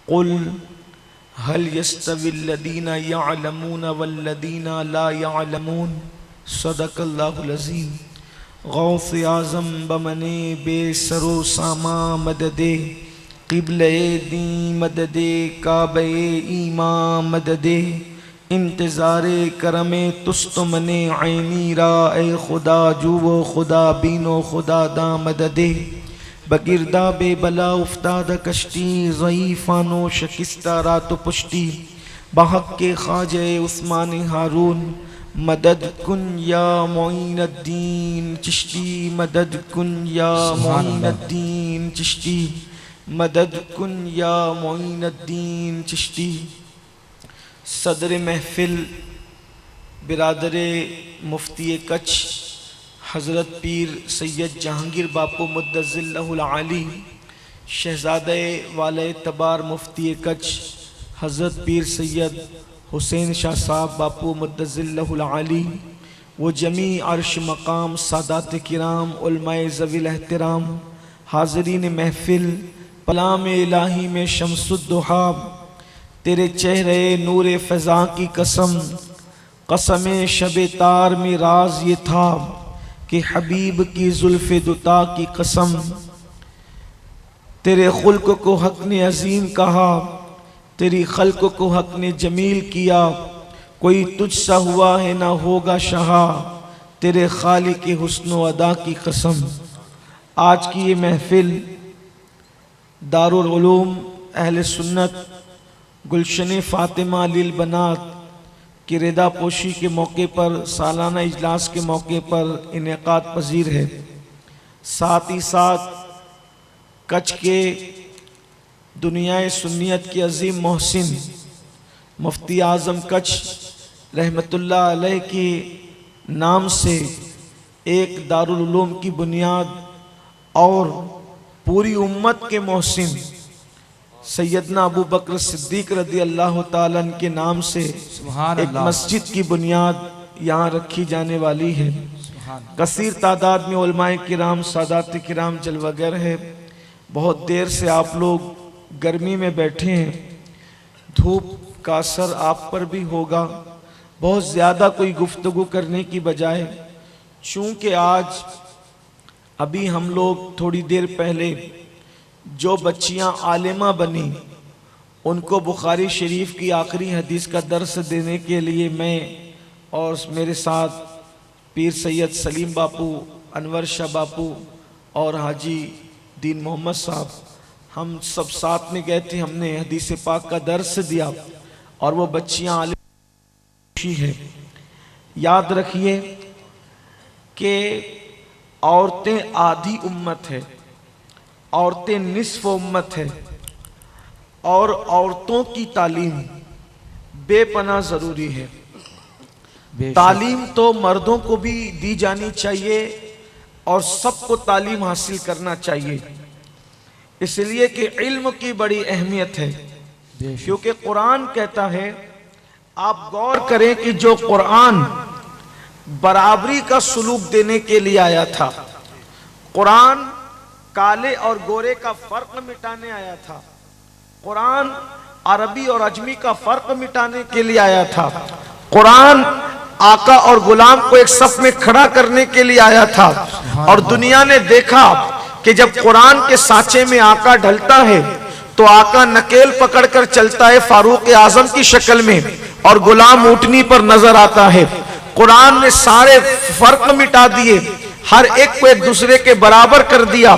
कुल हल यस्तविल्लदीना यअलमून वल्लदीना ला यअलमून सदकल्लाहुल अज़ीम। गौसे आज़म बमने बेसरो सामा मददे क़िबले दी मददे काबे ईमा मददे इंतज़ारे करमे तुस्तमने ऐनी रा ए खुदा जुवो खुदा बीनो खुदा दा मददे बगिरदा बेबला उफ्ताद कश्ती ज़ईफ़ानो शकिस्ता रात पुश्ती बहक के ख्वाजे उस्मान हारून मदद कुन या मोइनुद्दीन चिश्ती मदद कुन या मोइनुद्दीन चिश्ती मदद कुन या मोइनुद्दीन चिश्ती। सदर महफिल बिरादरे मुफ्ती कच्छ हज़रत पीर सैयद जहांगीर बापू मुद्दज़िल्लहुल आली, शहज़ादे वाले तबार मुफ्ती कच्छ हज़रत पीर सैयद हुसैन शाह साहब बापू मुद्दज़िल्लहुल आली, वो जमी अर्श मकाम सादात किराम उलमाए ज़वील एहतराम हाज़रीन महफिल पलाम इलाही में शम्सुद्दुहा, तेरे चेहरे नूर फ़ज़ा की कसम, कसम शब तार में राज ये था कि हबीब की जुल्फ़े दुता की कसम। तेरे खुल्क को हक ने अजीम कहा, तेरी खल्क को हक ने जमील किया, कोई तुझसा हुआ है ना होगा शहा, तेरे खालिक के हुस्न व अदा की कसम। आज की ये महफिल दारुल उलूम अहले सुन्नत गुलशन फ़ातिमा लिल बनात की रिदा पोशी के मौके पर सालाना इजलास के मौके पर इनेकाद पजीर है। साथ ही साथ कच्छ के दुनियाए सुन्नियत के अजीम मोहसिन मुफ्ती आज़म कच्छ रहमतुल्लाह अलैह के नाम से एक दारुल उलूम की बुनियाद और पूरी उम्मत के मोहसिन सैयदना अबू बकर सिद्दीक रदी अल्लाह ताला अन्हु के नाम से एक मस्जिद की बुनियाद यहाँ रखी जाने वाली है। कसीर तादाद में उलमाए किराम सादात किराम जलवागर है। बहुत देर से आप लोग गर्मी में बैठे हैं, धूप का असर आप पर भी होगा। बहुत ज़्यादा कोई गुफ्तगू करने की बजाय, चूँकि आज अभी हम लोग थोड़ी देर पहले जो बच्चियां आलिमा बनी उनको बुखारी शरीफ की आखिरी हदीस का दर्स देने के लिए मैं और मेरे साथ पीर सैयद सलीम बापू, अनवर शाह बापू और हाजी दीन मोहम्मद साहब, हम सब साथ में गए थे। हमने हदीस पाक का दर्स दिया और वो बच्चियां आलिमा है। याद रखिए कि औरतें आधी उम्मत है, औरतें निस्फ उम्मत है और औरतों की तालीम बेपनाह ज़रूरी है। तालीम तो मर्दों को भी दी जानी चाहिए और सबको तालीम हासिल करना चाहिए, इसलिए कि इल्म की बड़ी अहमियत है। क्योंकि कुरान कहता है, आप गौर करें कि जो कुरान बराबरी का सुलूक देने के लिए आया था, कुरान काले और गोरे का फर्क मिटाने आया था, कुरान अरबी और अजमी का फर्क मिटाने के लिए आया था, कुरान आका और गुलाम को एक सफ में खड़ा करने के लिए आया था। और दुनिया ने देखा कि जब कुरान के सांचे में आका ढलता है तो आका नकेल पकड़कर चलता है फारूक आजम की शक्ल में और गुलाम ऊँटनी पर नजर आता है। कुरान ने सारे फर्क मिटा दिए, हर एक को एक दूसरे के बराबर कर दिया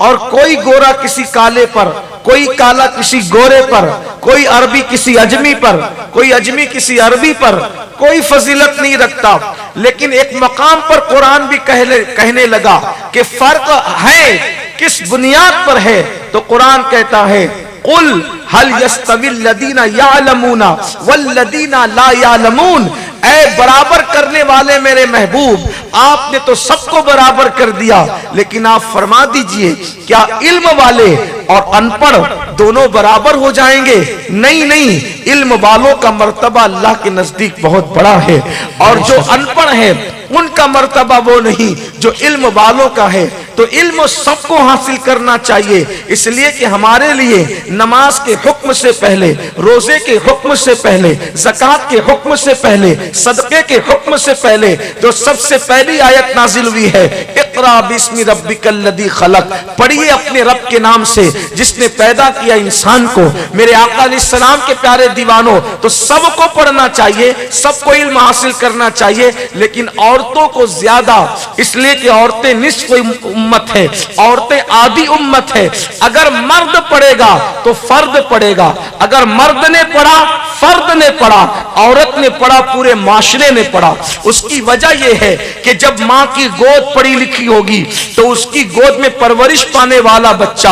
और कोई गोरा किसी काले पर, कोई काला किसी गोरे पर, कोई अरबी किसी अजमी पर, कोई अजमी किसी अरबी पर कोई फजीलत नहीं रखता। लेकिन एक मकाम पर कुरान भी कहने लगा कि फर्क है, किस बुनियाद पर है, तो कुरान कहता है कुल हल यस्तविल लदीना यालमूना वल्लदीना ला यालमून। ऐ बराबर करने वाले मेरे महबूब, आपने तो सबको बराबर कर दिया, लेकिन आप फरमा दीजिए क्या इल्म वाले और अनपढ़ दोनों बराबर हो जाएंगे? नहीं नहीं, इल्म वालों का मर्तबा अल्लाह के नजदीक बहुत बड़ा है और जो अनपढ़ है उनका मर्तबा वो नहीं जो इल्म वालों का है। तो इल्म सबको हासिल करना चाहिए, इसलिए कि हमारे लिए नमाज के हुक्म से पहले, रोजे के हुक्म से पहले, ज़कात के हुक्म से पहले, सदक़े के हुक्म से पहले जो सबसे पहली आयत नाजिल हुई है, इक़रा बिस्मि रब्बिकल लज़ी खलक़, पढ़िए अपने रब के नाम से जिसने पैदा किया इंसान को। मेरे आका अलैहिस्सलाम के प्यारे दीवानों, तो सबको पढ़ना चाहिए, सबको इल्म हासिल करना चाहिए, लेकिन औरतों को ज्यादा, इसलिए कि औरतें निस्फ उम्मत है, औरतें आधी उम्मत है। अगर मर्द पढ़ेगा तो फर्द पढ़ेगा, अगर मर्द ने पढ़ा फर्द ने पढ़ा, औरत ने पढ़ा पूरे माशरे ने पढ़ा। उसकी वजह यह है कि जब माँ की गोद पढ़ी लिखी होगी तो उसकी गोद में परवरिश पाने वाला बच्चा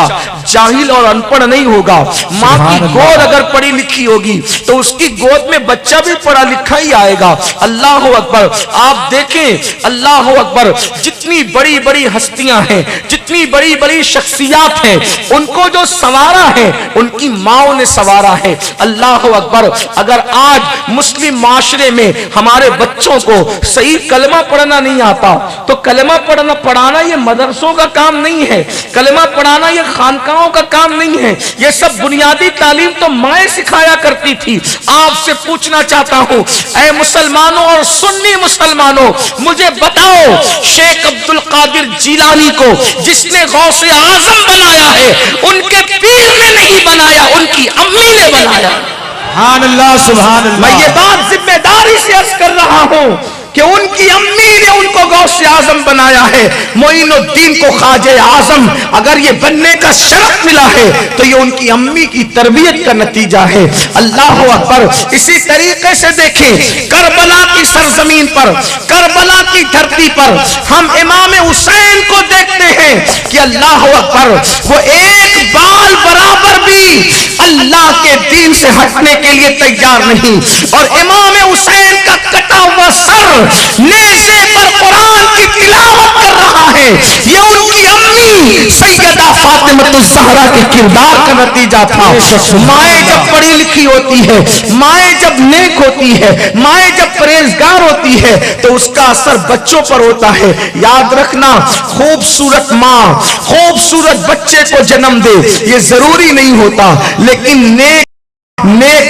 जाहिल और अनपढ़ नहीं होगा। माँ की गोद अगर पढ़ी लिखी होगी तो उसकी गोद में बच्चा भी पढ़ा लिखा ही आएगा। अल्लाह अकबर। आप देखें, अल्लाह अकबर, जितनी बड़ी बड़ी हस्तियां हैं, जितनी बड़ी बड़ी शख्सियात हैं, उनको जो संवारा है उनकी माओ ने संवारा है। अल्लाह अकबर। अगर आज मुस्लिम माशरे में हमारे बच्चों को सही कलमा पढ़ना नहीं आता तो कलमा पढ़ाना ये मदरसों का काम नहीं है, कलमा पढ़ाना ये खानकाहों का काम नहीं है, ये सब बुनियादी तालीम तो माएँ सिखाया करती थी। आपसे पूछना चाहता हूं, ऐ मुसलमानों और सुन्नी मुसलमानों, मुझे बताओ, शेख अब्दुल कादिर जिलानी को जिसने गौसे आजम बनाया है, उनके पीर ने नहीं बनाया, उनकी अम्मी ने बनाया। सुभान अल्लाह, सुभान अल्लाह। मैं ये बात जिम्मेदारी से अर्ज कर रहा हूं कि उनकी अम्मी ने उनको गौसे आजम बनाया है, मोइनुद्दीन को ख्वाजे आजम अगर ये बनने का शरफ मिला है तो ये उनकी अम्मी की तरबियत का नतीजा है। अल्लाह अकबर। इसी तरीके से देखें, करबला की सरजमीन पर, करबला की धरती पर हम इमाम हुसैन को देखते हैं कि अल्लाह अकबर, वो एक बाल बराबर भी अल्लाह के दीन से हटने के लिए तैयार नहीं, और इमाम हुसैन का कटा हुआ सर नेज़े पर कुरान की तिलावत कर रहा है। ये उनकी अम्मी सैयदा फातिमतुज़ ज़हरा के किरदार का नतीजा था। माए जब पढ़ी लिखी होती है, माए जब नेक होती है, माए जब परहेजगार होती है तो उसका असर बच्चों पर होता है। याद रखना, खूबसूरत माँ खूबसूरत बच्चे को जन्म दे ये जरूरी नहीं होता, लेकिन नेक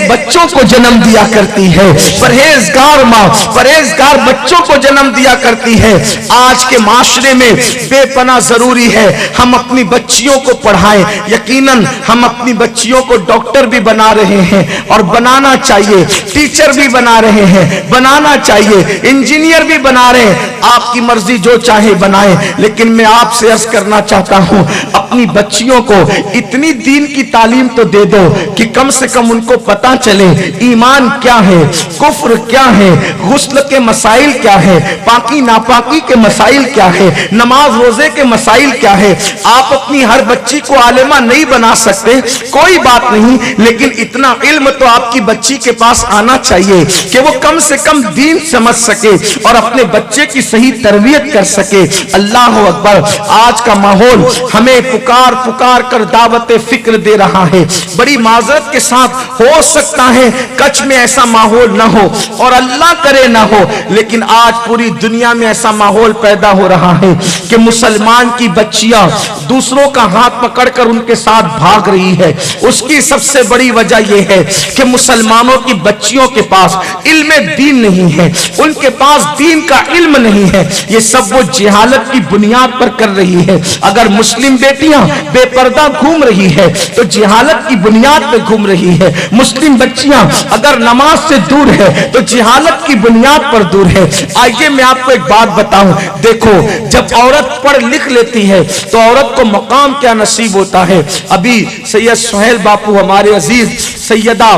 बच्चों को जन्म दिया करती है। परहेजगार माँ परहेजगार बच्चों को जन्म दिया करती है। आज के माशरे में बेपना जरूरी है हम अपनी बच्चियों को पढ़ाएं। यकीनन हम अपनी बच्चियों को डॉक्टर भी बना रहे हैं और बनाना चाहिए, टीचर भी बना रहे हैं, बनाना चाहिए, इंजीनियर भी बना रहे हैं। आपकी मर्जी जो चाहे बनाए, लेकिन मैं आपसे अर्ज करना चाहता हूं, अपनी बच्चियों को इतनी दीन की तालीम तो दे दो कि कम से कम उनको पता चले ईमान क्या है, कुफ्र क्या है, गुस्ल के मसाइल क्या है, पाकी नापाकी के मसाइल क्या है, नमाज रोजे के मसाइल क्या है। आप अपनी हर बच्ची को आलिमा नहीं बना सकते, कोई बात नहीं, लेकिन इतना इल्म तो आपकी बच्ची के पास आना चाहिए कि वो कम से कम दीन समझ सके और अपने बच्चे की सही तरबियत कर सके। अल्लाह अकबर। आज का माहौल हमें पुकार पुकार कर दावत फिक्र दे रहा है। बड़ी माजरत के साथ हो सकता है कच्छ में ऐसा माहौल ना हो और अल्लाह करे ना हो, लेकिन आज पूरी दुनिया में ऐसा माहौल पैदा हो रहा है कि मुसलमान की बच्चियां दूसरों का हाथ पकड़कर उनके साथ भाग रही है। उसकी सबसे बड़ी वजह यह है कि मुसलमानों की बच्चियों के पास इल्म दीन नहीं है, उनके पास दीन का इल्म नहीं है। ये सब वो जिहालत की बुनियाद पर कर रही है। अगर मुस्लिम बेटियां बेपर्दा घूम रही है तो जिहालत की बुनियाद पर घूम रही है। मुस्लिम बच्चियां अगर नमाज से दूर है तो जिहालत की बुनियाद पर दूर है। आइए मैं आपको एक बात बताऊं, देखो जब औरत पढ़ लिख लेती है तो औरत को मकाम क्या नसीब होता है। अभी सैयद सुहेल बापू हमारे अजीज सैयदा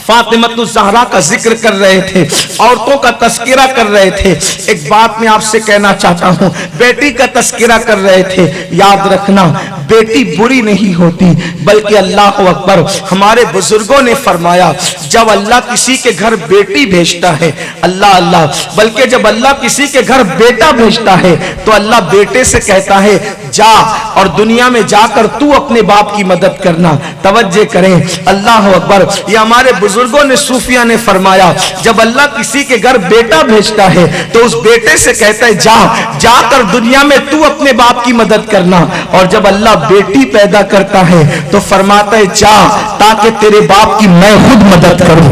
फातिमतुज़ ज़हरा का जिक्र कर रहे थे, औरतों का तस्किरा कर रहे थे। एक बात मैं आपसे कहना चाहता हूं, बेटी का तस्किरा कर रहे थे। याद रखना, बेटी बुरी नहीं होती, बल्कि अल्लाह अकबर, हमारे बुजुर्गों ने फरमाया जब अल्लाह किसी के घर बेटी भेजता है, अल्लाह अल्लाह, बल्कि जब अल्लाह किसी के घर बेटा भेजता है तो अल्लाह बेटे से कहता है जा और दुनिया में जाकर तू अपने बाप की मदद करना। तवज्जो करें, अल्लाह अकबर। ये हमारे बुजुर्गों ने, सूफिया ने फरमाया, जब अल्लाह किसी के घर बेटा भेजता है तो उस बेटे से कहता है जा, जाकर दुनिया में तू अपने बाप की मदद करना। और जब अल्लाह बेटी पैदा करता है तो फरमाता है जा, ताकि तेरे बाप की मैं खुद मदद करूं।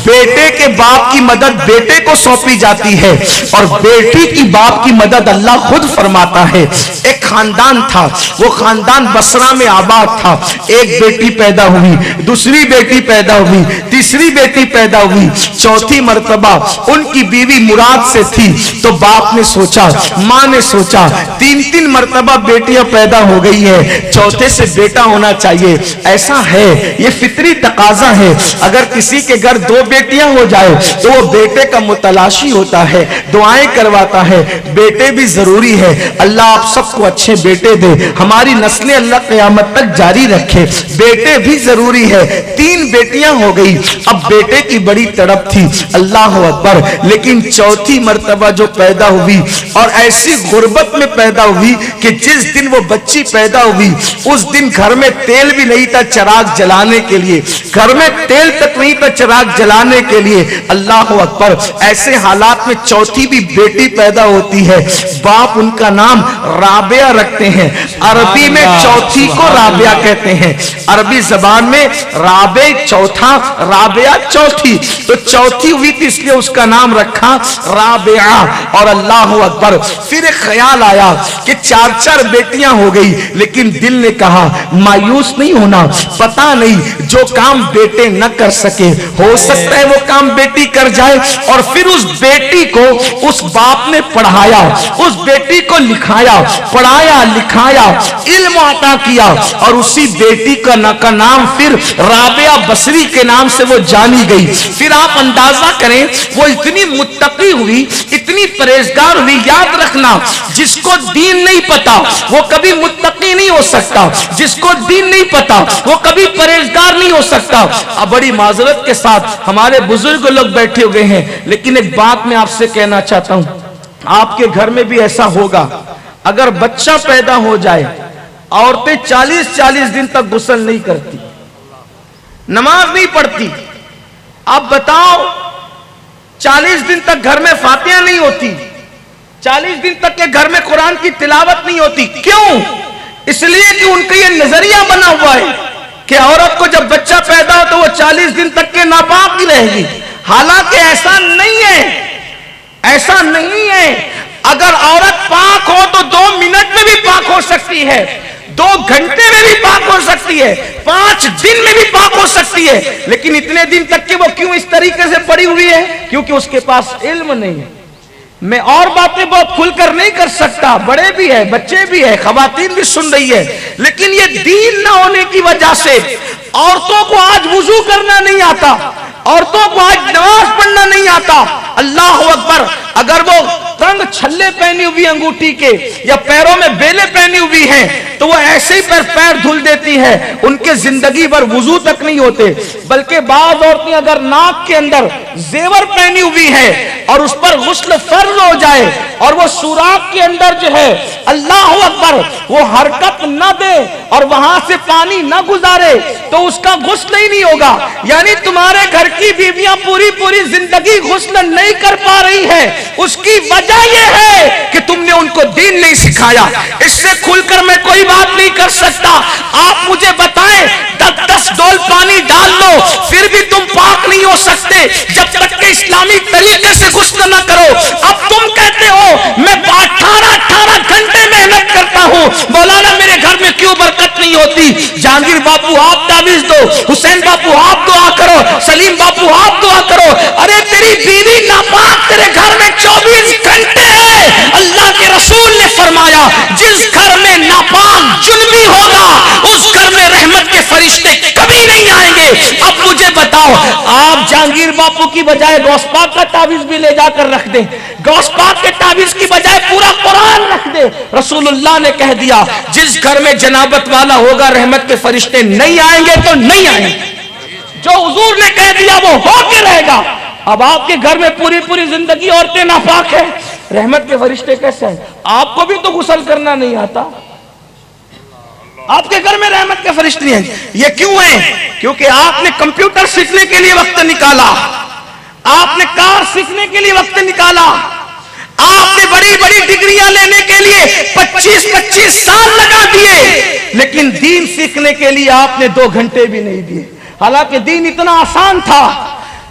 बेटे के बाप की मदद बेटे को सौंपी जाती है और बेटी की बाप की मदद अल्लाह खुद फरमाता है। एक खानदान था, वो खानदान बसरा में आबाद था। एक बेटी पैदा हुई, दूसरी बेटी पैदा हुई, तीसरी बेटी पैदा हुई, चौथी मर्तबा उनकी बीवी मुराद से थी। तो बाप ने सोचा, माँ ने सोचा, तीन तीन मर्तबा बेटियां पैदा हो गई है, चौथे से बेटा होना चाहिए। ऐसा है, ये फितरी तकाजा है। अगर किसी के घर दो बेटियां हो जाए तो वो बेटे का मुतलाशी होता है, दुआएं करवाता है। बेटे भी जरूरी है। अल्लाह आप सबको अच्छे बेटे दे, हमारी नस्लें अल्लाह क़यामत तक जारी रखे। बेटे भी जरूरी है। तीन बेटियां हो गई, अब बेटे की बड़ी तड़प थी, अल्लाह अकबर। लेकिन चौथी मर्तबा जो पैदा हुई और ऐसी गुर्बत में पैदा हुई कि जिस दिन वो बच्ची पैदा हुई उस दिन घर में तेल भी नहीं था चिराग जलाने के लिए, घर में तेल तक नहीं था चिराग जलाने के लिए। अल्लाह अकबर। ऐसे हालात में चौथी भी बेटी पैदा होती है। बाप उनका नाम राबिया रखते हैं। अरबी में चौथी को राबिया कहते हैं, अरबी जबान में राबे चौथा, राबिया चौथी। तो चौथी हुई थी इसलिए उसका नाम रखा राबिया। और अल्लाह अकबर। फिर एक ख्याल आया कि चार चार बेटियां हो गई, लेकिन दिल ने कहा मायूस नहीं होना। पता नहीं जो काम बेटे न कर सके, हो सकता है वो काम बेटी कर जाए। और फिर उस बेटी को उस बाप ने पढ़ाया, उस बेटी को लिखाया, पढ़ाया, लिखाया, इल्म अता किया। और उसी बेटी का नाम फिर राबिया बसरी के नाम से वो जानी गई। फिर आप अंदाजा करें, वो इतनी मुत्तकी हुई, इतनी परहेजगार हुई। याद रखना, जिसको दीन नहीं पता वो कभी मुत्तकी नहीं हो सकता, जिसको दीन नहीं पता वो कभी परहेजगार नहीं हो सकता। अब बड़ी माजरत के साथ हमारे बुजुर्ग लोग बैठे हुए हैं, लेकिन एक बात मैं आपसे कहना चाहता हूं, आपके घर में भी ऐसा होगा। अगर बच्चा पैदा हो जाए, औरतें 40-40 दिन तक गुस्ल नहीं करती, नमाज नहीं पढ़ती। आप बताओ, 40 दिन तक घर में फातिहा नहीं होती, 40 दिन तक के घर में कुरान की तिलावत नहीं होती। क्यों? इसलिए कि उनका ये नजरिया बना हुआ है कि औरत को जब बच्चा पैदा हो तो वो 40 दिन तक के नापाक ही रहेगी। हालांकि ऐसा नहीं है, ऐसा नहीं है। अगर औरत पाक हो तो 2 मिनट में भी पाक हो सकती है, 2 घंटे में भी पाक हो सकती है, 5 दिन में भी पाक हो सकती है। लेकिन इतने दिन तक कि वो क्यों इस तरीके से पड़ी हुई है? क्योंकि उसके पास इल्म नहीं है। मैं और बातें बहुत खुलकर नहीं कर सकता, बड़े भी है, बच्चे भी है, खवातीन भी सुन रही है। लेकिन ये दीन न होने की वजह से औरतों को आज वुजू करना नहीं आता, औरतों को आज नमाज पढ़ना नहीं आता। अल्लाह अकबर। अगर वो तंग छल्ले पहनी हुई अंगूठी के या पैरों में बेले पहनी हुई हैं तो वो ऐसे ही पैर धुल देती है, उनके जिंदगी भर वुजू तक नहीं होते। बल्कि बाज़ औरतें अगर नाक के अंदर जेवर पहनी हुई है और उस पर गुस्ल फर्ज हो जाए और वो सुराख के अंदर जो है अल्लाह अकबर वो हरकत न दे और वहां से पानी न गुजारे तो उसका गुस्ल ही नहीं होगा। यानी तुम्हारे घर की बीवियां पूरी पूरी जिंदगी गुस्ल नहीं कर पा रही है, उसकी वजह यह है कि तुमने उनको दीन नहीं सिखाया। इससे खुलकर मैं कोई बात नहीं कर सकता। आप मुझे बताएं, 10 डोल पानी डाल लो फिर भी तुम पाक नहीं हो सकते जब तक के इस्लामी तरीके से गुस्ल न करो। अब तुम कहते हो मैं 18 घंटे मेहनत करता हूं, मौलाना मेरे घर में क्यों बरकत नहीं होती? जहांगीर बापू आप तावीज दो, हुसैन बापू आप दुआ करो, सलीम बापू आप दुआ करो। अरे तेरी बीवी नापाक तेरे घर में 24 घंटे है। अल्लाह के रसूल ने फरमाया जिस घर में नापाक जुल्मी होगा उस घर में रहमत के फरिश्ते कभी नहीं आएंगे। अब मुझे बताओ, आप जहांगीर बापू की बजाय गौस पाक का तावीज भी ले जाकर रख दें, गौस पाक के तावीज की बजाय पूरा कुरान रख दे। रसूलुल्लाह ने कह दिया जिस घर में जनाबत वाला होगा रहमत के फरिश्ते नहीं आएंगे तो नहीं आएंगे। जो हुजूर ने कह दिया वो होके रहेगा। अब आपके घर में पूरी पूरी जिंदगी औरतें नापाक है, रहमत के फरिश्ते कैसे हैं? आपको भी तो गुस्ल करना नहीं आता, आपके घर में रहमत के फरिश्ते नहीं हैं। ये क्यों है? क्योंकि आपने कंप्यूटर सीखने के लिए वक्त निकाला, आपने कार सीखने के लिए वक्त निकाला, आपने बड़ी बड़ी डिग्रियां लेने के लिए 25-25 साल लगा दिए, लेकिन दीन सीखने के लिए आपने 2 घंटे भी नहीं दिए। हालांकि दीन इतना आसान था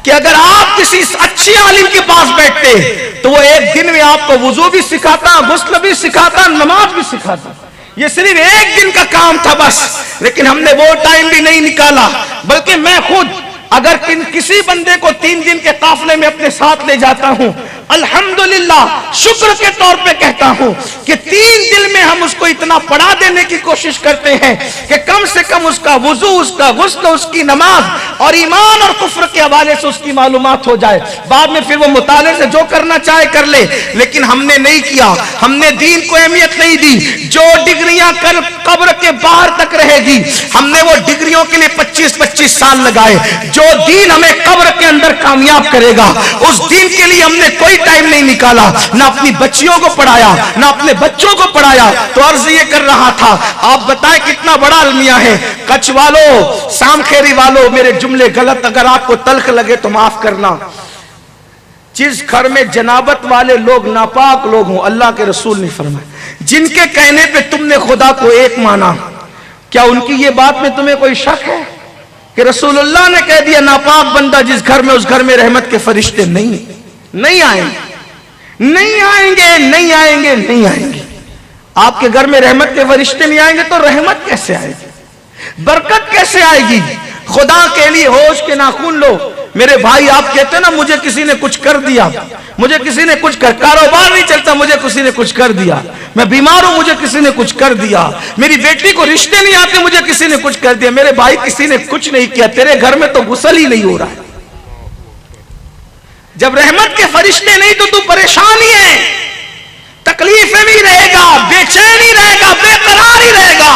कि अगर आप किसी अच्छे आलिम के पास बैठते तो वो एक दिन में आपको वुजू भी सिखाता, गुस्ल भी सिखाता, नमाज भी सिखाता। ये सिर्फ एक दिन का काम था बस, लेकिन हमने वो टाइम भी नहीं निकाला। बल्कि मैं खुद अगर किसी बंदे को 3 दिन के काफले में अपने साथ ले जाता हूं, अल्हम्दुलिल्लाह शुक्र के तौर पे कहता हूं कि 3 दिन में हम उसको इतना पढ़ा देने की कोशिश करते हैं कि कम से कम उसका वुजू, उसका गुस्ल, उसकी नमाज और ईमान और कुफ्र के हवाले से उसकी मालूमात हो जाए। बाद में फिर वो मुताले से जो करना चाहे कर ले, लेकिन हमने नहीं किया। हमने दीन को अहमियत नहीं दी। जो डिग्रियां कर कब्र के बाहर तक रहेगी, हमने वो डिग्रियों के लिए 25-25 साल लगाए। जो दीन हमें कब्र के अंदर कामयाब करेगा, उस दीन के लिए हमने कोई टाइम नहीं निकाला। ना अपनी बच्चियों को पढ़ाया, ना अपने बच्चों को पढ़ाया। तो अर्ज ये कर रहा था, आप बताएं कितना बड़ा अलमिया है। कच्छ वालों, सामखेरी वालों, मेरे जुमले गलत अगर आपको तल्ख लगे तो माफ करना। जिस घर में जनाबत वाले लोग नापाक लोग हों, अल्लाह के रसूल ने फरमाया, जिनके कहने पे तुमने खुदा को एक माना, क्या उनकी ये बात में तुम्हें कोई शक है कि रसूलुल्लाह ने कह दिया नापाक बंदा जिस घर में, उस घर में रहमत के फरिश्ते नहीं आएंगे, नहीं आएंगे, नहीं आएंगे, नहीं आएंगे। आपके घर में रहमत के फरिश्ते नहीं आएंगे तो रहमत कैसे आएगी, बरकत कैसे आएगी? खुदा के लिए होश के नाखून लो। मेरे भाई, आप कहते हैं ना मुझे किसी ने कुछ कर दिया, मुझे किसी ने कुछ कर, कारोबार नहीं चलता मुझे किसी ने कुछ कर दिया, मैं बीमार हूं मुझे किसी ने कुछ कर दिया, मेरी बेटी को रिश्ते नहीं आते मुझे किसी ने कुछ कर दिया। मेरे भाई, किसी ने कुछ नहीं किया, तेरे घर में तो गुस्ल ही नहीं हो रहा है। जब रहमत के फरिश्ते नहीं तो तू परेशान ही है, तकलीफ में रहेगा, बेचैनी रहेगा, बेकरार ही रहेगा।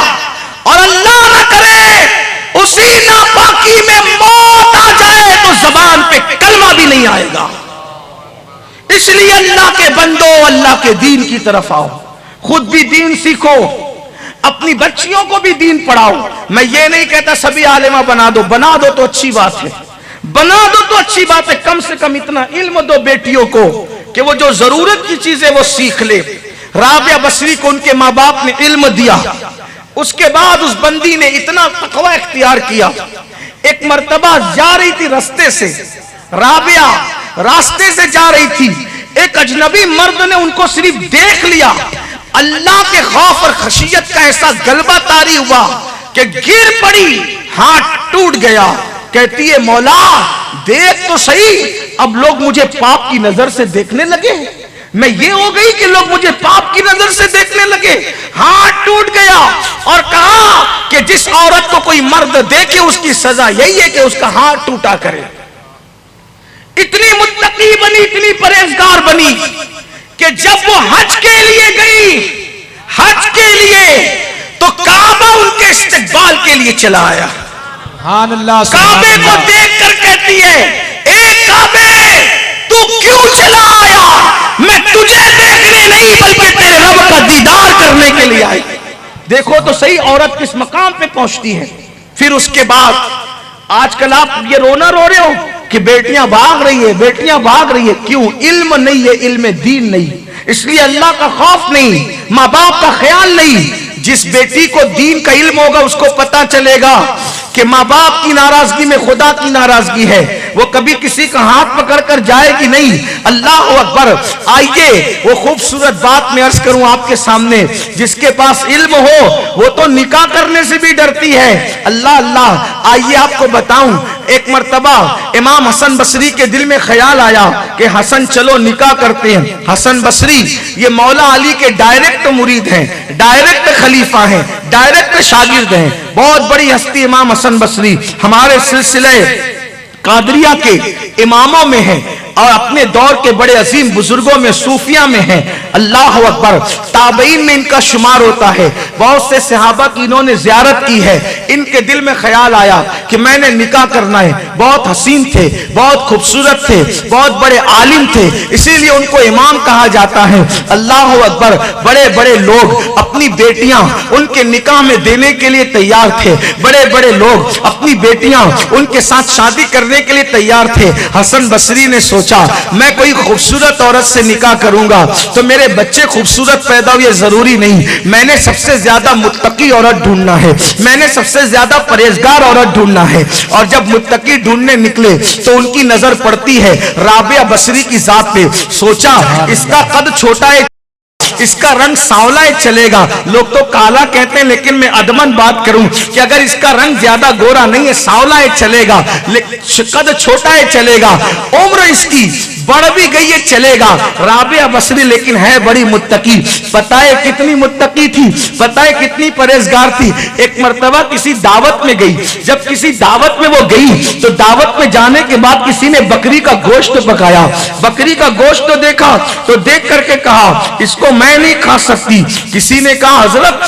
और अल्लाह ना करे उसी नापाकी में मौत आ जाए तो जबान पे कलमा भी नहीं आएगा। इसलिए अल्लाह के बंदो, अल्लाह के दीन की तरफ आओ, खुद भी दीन सीखो, अपनी बच्चियों को भी दीन पढ़ाओ। मैं ये नहीं कहता सभी आलिमा बना दो, बना दो तो अच्छी बात है, बना दो तो अच्छी बात है। कम से कम इतना इल्म दो बेटियों को कि वो जो जरूरत की चीजें वो सीख ले। राबिया बसरी को उनके माँ बाप ने इल्म दिया, उसके बाद उस बंदी ने इतना तकवा इख्तियार किया। एक मर्तबा जा रही थी रास्ते से, राबिया रास्ते से जा रही थी, एक अजनबी मर्द ने उनको सिर्फ देख लिया। अल्लाह के खौफ और खशियत का ऐसा गलबा तारी हुआ कि गिर पड़ी, हाथ टूट गया। कहती है मौला देख तो सही, अब लोग मुझे पाप की नजर से देखने लगे। मैं ये हो गई कि लोग मुझे पाप की नजर से देखने लगे। हाथ टूट गया और कहा कि जिस औरत को कोई मर्द देखे उसकी सजा यही है कि उसका हाथ टूटा करे। इतनी मुत्तकी बनी, इतनी परहेजगार बनी कि जब वो हज के लिए गई, हज के लिए, तो काबा उनके इस्तिकबाल के लिए चला आया। काबे को देखकर कहती है, ए काबे तू क्यों चला आया? मैं तुझे देखने नहीं बल्कि तेरे रब का दीदार करने के लिए आई। देखो तो सही औरत किस मकाम पे पहुंचती है। फिर उसके बाद आजकल आप ये रोना रो रहे हो कि बेटियां भाग रही है, बेटियां भाग रही है। क्यों? इल्म नहीं है, इल्म दीन नहीं, इसलिए अल्लाह का खौफ नहीं, माँ बाप का ख्याल नहीं। जिस बेटी को दीन का इल्म होगा उसको पता चलेगा कि माँ बाप की नाराजगी में खुदा की नाराजगी है। वो कभी किसी का हाथ पकड़कर जाएगी नहीं। अल्लाह अकबर। आइए वो खूबसूरत बात में अर्ज करूं आपके सामने, जिसके पास इल्म हो वो तो निकाह करने से भी डरती है। अल्लाह अल्लाह। आइए आपको बताऊं, एक मर्तबा इमाम हसन बसरी के दिल में ख्याल आया कि हसन चलो निकाह करते हैं। हसन बसरी ये मौला अली के डायरेक्ट मुरीद हैं, डायरेक्ट खलीफा हैं, डायरेक्ट शागिर्द हैं। बहुत बड़ी हस्ती इमाम हसन बसरी हमारे सिलसिले कादरिया के इमामों में है। और अपने दौर के बड़े अजीम बुजुर्गों में, सूफिया में है। अल्लाह अकबर। ताबईन में इनका शुमार होता है। बहुत से सहाबा की इन्होंने जियारत की है। इनके दिल में ख्याल आया कि मैंने निकाह करना है। बहुत हसीन थे, बहुत खूबसूरत थे, बहुत बड़े आलिम थे, इसीलिए उनको इमाम कहा जाता है। अल्लाह अकबर। बड़े बड़े लोग अपनी बेटियां उनके निकाह में देने के लिए तैयार थे। बड़े बड़े लोग अपनी बेटियां उनके साथ शादी करने के लिए तैयार थे। हसन बसरी ने सोचा मैं कोई खूबसूरत औरत से निकाह करूंगा तो मेरे बच्चे खूबसूरत पैदा हुए, जरूरी नहीं। मैंने सबसे ज्यादा मुत्तकी औरत ढूंढना है, मैंने सबसे ज्यादा परहेजगार औरत ढूंढना है। और जब मुत्तकी ढूंढने निकले तो उनकी नजर पड़ती है राबिया बसरी की जात पे। सोचा इसका कद छोटा है, इसका रंग सांवला है, चलेगा। लोग तो काला कहते हैं, लेकिन मैं अदमन बात करूं कि अगर इसका रंग ज्यादा गोरा नहीं है, सांवला है, चलेगा, लेकिन कद छोटा है, चलेगा। उम्र इसकी बढ़ भी गई है, चलेगा। राबिया बसरी लेकिन है बड़ी मुत्तकी। पता है कितनी मुत्तकी थी, पता है कितनी परहेजगार थी। एक मर्तबा किसी दावत में गई। जब किसी दावत में वो गई तो दावत में जाने के बाद किसी ने बकरी का गोश्त पकाया। बकरी का गोश्त तो देखा तो देख करके कहा इसको मैं नहीं खा सकती। किसी ने कहा हजरत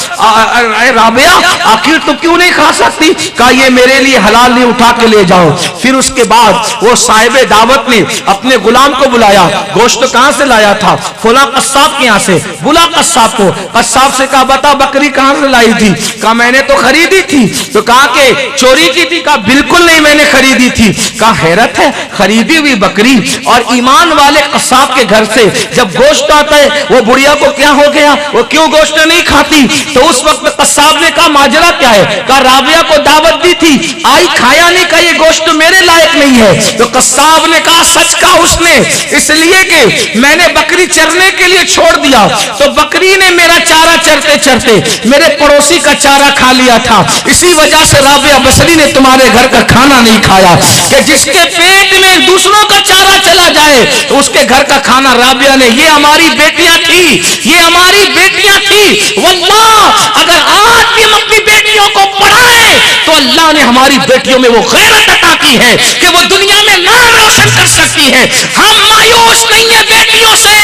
राबिया आखिर तो क्यों नहीं खा सकती? कहा ये मेरे लिए हलाल नहीं, उठा के ले जाओ। फिर उसके बाद वो साहिबे दावत ने अपने गुलाम को बुलाया। गोश्त कहां से लाया था? फुला कस्साब के यहां से। बुला कस्साब को। कस्साब से कहा बता बकरी कहां से लाई थी? कहा मैंने तो खरीदी थी। तो कहा कि चोरी की थी? कहा बिल्कुल नहीं, मैंने खरीदी थी। कहा हैरत है, खरीदी हुई बकरी और ईमान वाले कस्साब के घर से जब गोश्त आता है वो बुढ़िया को क्या हो गया, वो क्यों गोश्त नहीं खाती? तो उस वक्त कस्साब ने कहा माजरा क्या है? कहा राबिया को दावत दी थी, आई, खाया नहीं, कहा ये गोश्त मेरे लायक नहीं है। तो कस्साब ने कहा सच कहा उसने, इसलिए कि मैंने बकरी चरने के लिए छोड़ दिया तो बकरी ने मेरा चारा चरते चरते मेरे पड़ोसी का चारा खा लिया था। इसी वजह से राबिया बसरी ने तुम्हारे घर का खाना नहीं खाया। कि जिसके पेट में दूसरों का चारा चला जाए तो उसके घर का खाना राबिया ने, ये हमारी बेटियां थी, ये हमारी बेटियां थी। वल्लाह अगर आज भी हम अपनी बेटियों को पढ़ाएं तो अल्लाह ने हमारी बेटियों में वो गैरत अता की है कि वो दुनिया में नाम रोशन कर सकती है। हम मायूस नहीं है बेटियों से,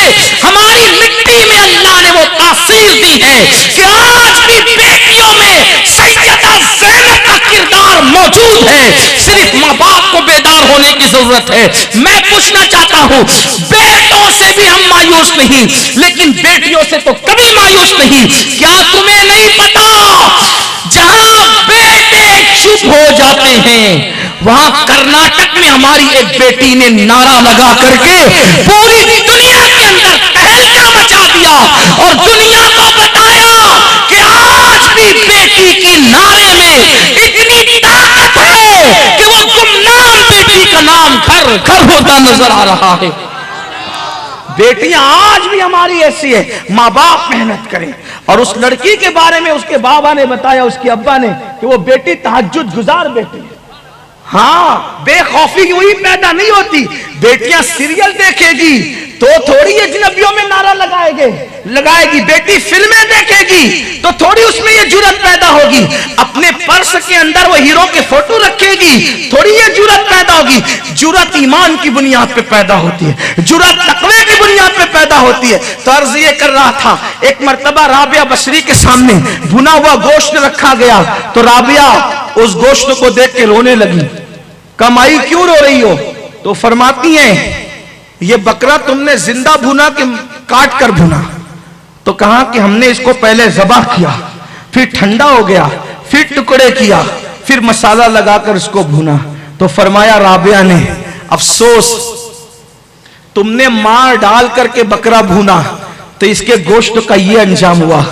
हमारी मिट्टी में अल्लाह ने वो तासीर दी है कि आज भी बेटियों में सैयदा ज़ैनब का किरदार मौजूद है। सिर्फ माँ बाप को बेदार होने की जरूरत है। मैं पूछना चाहता हूँ बेटों से भी हम मायूस नहीं, लेकिन बेटियों से तो कभी मायूस नहीं। क्या तुम्हें नहीं पता जहां बेटे चुप हो जाते हैं वहां कर्नाटक में हमारी एक बेटी ने नारा लगा करके पूरी दुनिया के अंदर तहलका मचा दिया और दुनिया को बताया कि आज भी बेटी के नारे में इतनी ताकत है कि वो गुमनाम बेटी का नाम घर घर होता नजर आ रहा है। बेटियां आज भी हमारी ऐसी है, माँ बाप मेहनत करें। और उस लड़की के बारे में उसके बाबा ने बताया, उसके अब्बा ने, कि वो बेटी तहज्जुद गुजार बेटी है। हाँ, बेखौफी हुई पैदा नहीं होती। बेटियां सीरियल देखेगी तो थोड़ी अजनबियों में नारा लगाएगी। बेटी फिल्में देखेगी तो थोड़ी उसमें ये जुर्रत पैदा होगी। अपने पर्स के अंदर वो हीरो के फोटो रखेगी, थोड़ी ये जुर्रत पैदा होगी। जुर्रत ईमान की बुनियाद पे पैदा होती है, जुर्रत तकवे की बुनियाद पे पैदा होती है। तो अर्ज ये कर रहा था, एक मर्तबा राबिया बसरी के सामने भुना हुआ गोश्त रखा गया तो राबिया उस गोश्त को देख के रोने लगी। कमाई क्यों रो रही हो? तो फरमाती हैं ये बकरा तुमने जिंदा भुना कि काट कर भुना? तो कहा कि हमने इसको पहले ज़बाह किया, फिर ठंडा हो गया, फिर टुकड़े किया, फिर मसाला लगाकर इसको भुना। तो फरमाया राबिया ने अफसोस, तुमने मार डाल करके बकरा भुना तो इसके गोश्त का ये अंजाम हुआ।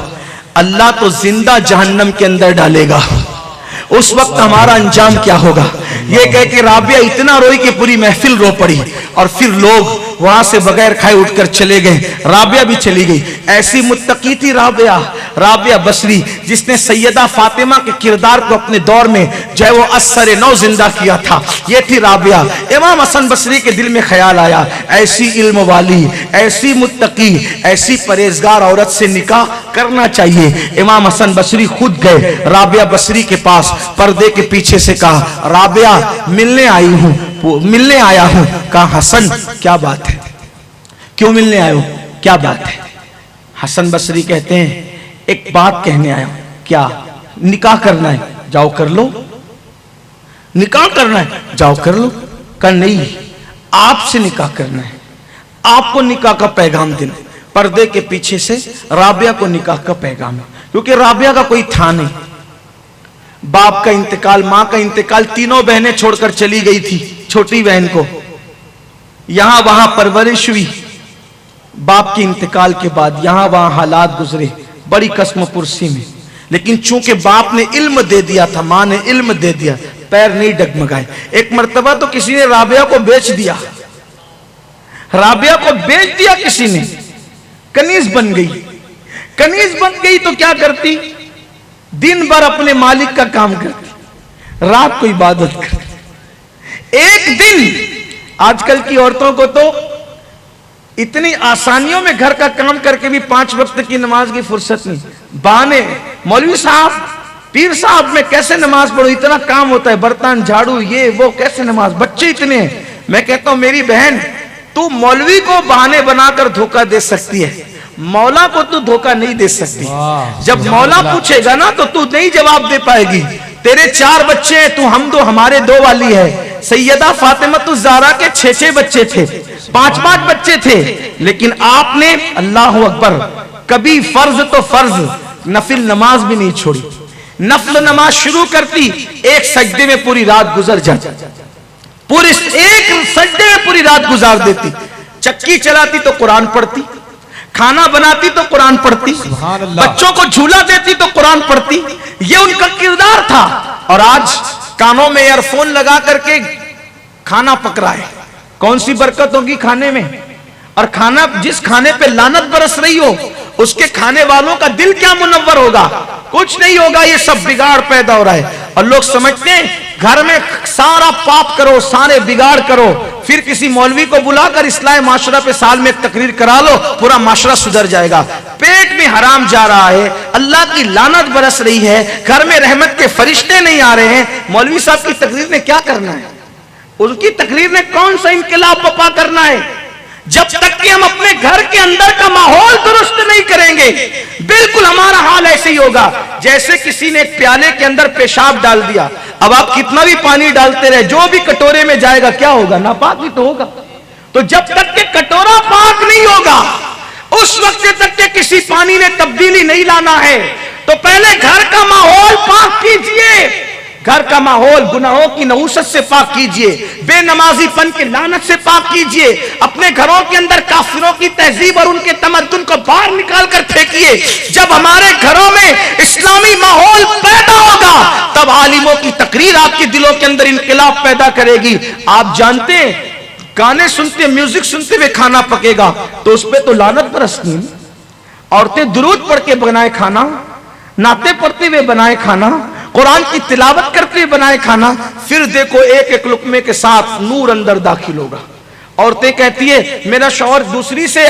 अल्लाह तो जिंदा जहन्नम के अंदर डालेगा, उस वक्त हमारा अंजाम क्या होगा? ये कह के राबिया इतना रोई कि पूरी महफिल रो पड़ी और फिर लोग वहां से बगैर खाए उठकर चले गए। राबिया भी चली गई। ऐसी मुत्तकी थी राबिया, राबिया बसरी, जिसने सैयदा फातिमा के किरदार को अपने दौर में जो है वो असर नौ जिंदा किया था, ये थी राबिया। इमाम हसन बसरी के दिल में ख्याल आया, ऐसी इल्म वाली, ऐसी मुत्तकी, ऐसी परहेजगार औरत से निकाह करना चाहिए। इमाम हसन बसरी खुद गए राबिया बसरी के पास, पर्दे के पीछे से कहा, राबिया मिलने आया हूं। कहा, हसन क्या बात है, क्यों मिलने आए हो, क्या बात है? हसन बसरी कहते हैं, एक बात कहने आया हूं। क्या? निकाह करना है, जाओ कर लो। निकाह करना है, जाओ कर लो। कहा, नहीं, आपसे निकाह करना है, आपको निकाह का पैगाम देना। पर्दे के पीछे से राबिया को निकाह का पैगाम है, क्योंकि राबिया का कोई था नहीं, बाप का इंतकाल, मां का इंतकाल, तीनों बहनें छोड़कर चली गई थी। छोटी बहन को यहां वहां परवरिश हुई, बाप के इंतकाल के बाद यहां वहां हालात गुजरे बड़ी कस्मपुरसी में, लेकिन चूंकि बाप ने इल्म दे दिया था, मां ने इल्म दे दिया, पैर नहीं डगमगाए। एक मर्तबा तो किसी ने राबिया को बेच दिया, राबिया को बेच दिया किसी ने, कनीज बन गई। कनीज बन गई तो क्या करती, दिन भर अपने मालिक का काम करती, रात को इबादत करती। एक दिन, आजकल की औरतों को तो इतनी आसानियों में घर का काम करके भी 5 वक्त की नमाज की फुर्सत नहीं। बहाने, मौलवी साहब, पीर साहब, मैं कैसे नमाज पढ़ूं, इतना काम होता है, बर्तन झाड़ू, ये वो, कैसे नमाज, बच्चे इतने हैं। मैं कहता हूं, मेरी बहन, तू मौलवी को बहाने बनाकर धोखा दे सकती है, मौला को तू धोखा नहीं दे सकती। जब मौला पूछेगा ना तो तू नहीं जवाब दे पाएगी। तेरे 4 बच्चे हैं, तू हम 2, हमारे 2 वाली है। सैयदा फातिमा ज़हरा के 6-6 बच्चे थे, 5-5 बच्चे थे, लेकिन आपने, अल्लाह अकबर, कभी फर्ज तो फर्ज, नफिल नमाज भी नहीं छोड़ी। नफल नमाज शुरू करती, एक सजदे में पूरी रात गुजर जाती, पूरी एक सजदे में पूरी रात गुजार देती। चक्की चलाती तो कुरान पढ़ती, खाना बनाती तो कुरान पढ़ती, बच्चों को झूला देती तो कुरान पढ़ती। ये उनका किरदार था। और आज कानों में ईयरफोन लगा करके खाना पक रहा है, कौन सी बरकत होगी खाने में? और खाना, जिस खाने पे लानत बरस रही हो, उसके खाने वालों का दिल क्या मुनव्वर होगा? कुछ नहीं होगा। ये सब बिगाड़ पैदा हो रहा है। और लोग समझते हैं घर में सारा पाप करो, सारे बिगाड़ करो, फिर किसी मौलवी को बुलाकर इस्लाह माशरा पे साल में एक तकरीर करा लो, पूरा माशरा सुधर जाएगा। पेट में हराम जा रहा है, अल्लाह की लानत बरस रही है, घर में रहमत के फरिश्ते नहीं आ रहे हैं। मौलवी साहब की तकरीर ने क्या करना है? उनकी तकरीर ने कौन सा इनकलाब बपा करना है? जब तक कि हम अपने घर के अंदर का माहौल दुरुस्त नहीं करेंगे, बिल्कुल हमारा हाल ऐसे ही होगा जैसे किसी ने एक प्याले के अंदर पेशाब डाल दिया। अब आप कितना भी पानी डालते रहे, जो भी कटोरे में जाएगा क्या होगा? नापाक ही तो होगा। तो जब तक के कटोरा पाक नहीं होगा, उस वक्त तक के किसी पानी ने तब्दीली नहीं लाना है। तो पहले घर का माहौल पाक कीजिए, घर का माहौल गुनाहों की नहुसत से पाक कीजिए, बेनमाजीपन की लानत से पाक कीजिए, अपने घरों के अंदर काफिरों की तहजीब और उनके तमद्दुन को बाहर निकाल कर फेंकिए। जब हमारे घरों में इस्लामी माहौल पैदा होगा, तब आलिमों की तकरीर आपके दिलों के अंदर इनकलाब पैदा करेगी। आप जानते हैं, गाने सुनते, म्यूजिक सुनते हुए खाना पकेगा तो उस पर तो लानत बरसनी। औरतें दुरूद पढ़ के बनाए खाना, नाते पढ़ते हुए बनाए खाना, कुरान की तिलावत करते हुए बनाए खाना, फिर देखो एक एक लुकमे के साथ नूर अंदर दाखिल होगा। औरतें कहती है मेरा शौहर दूसरी से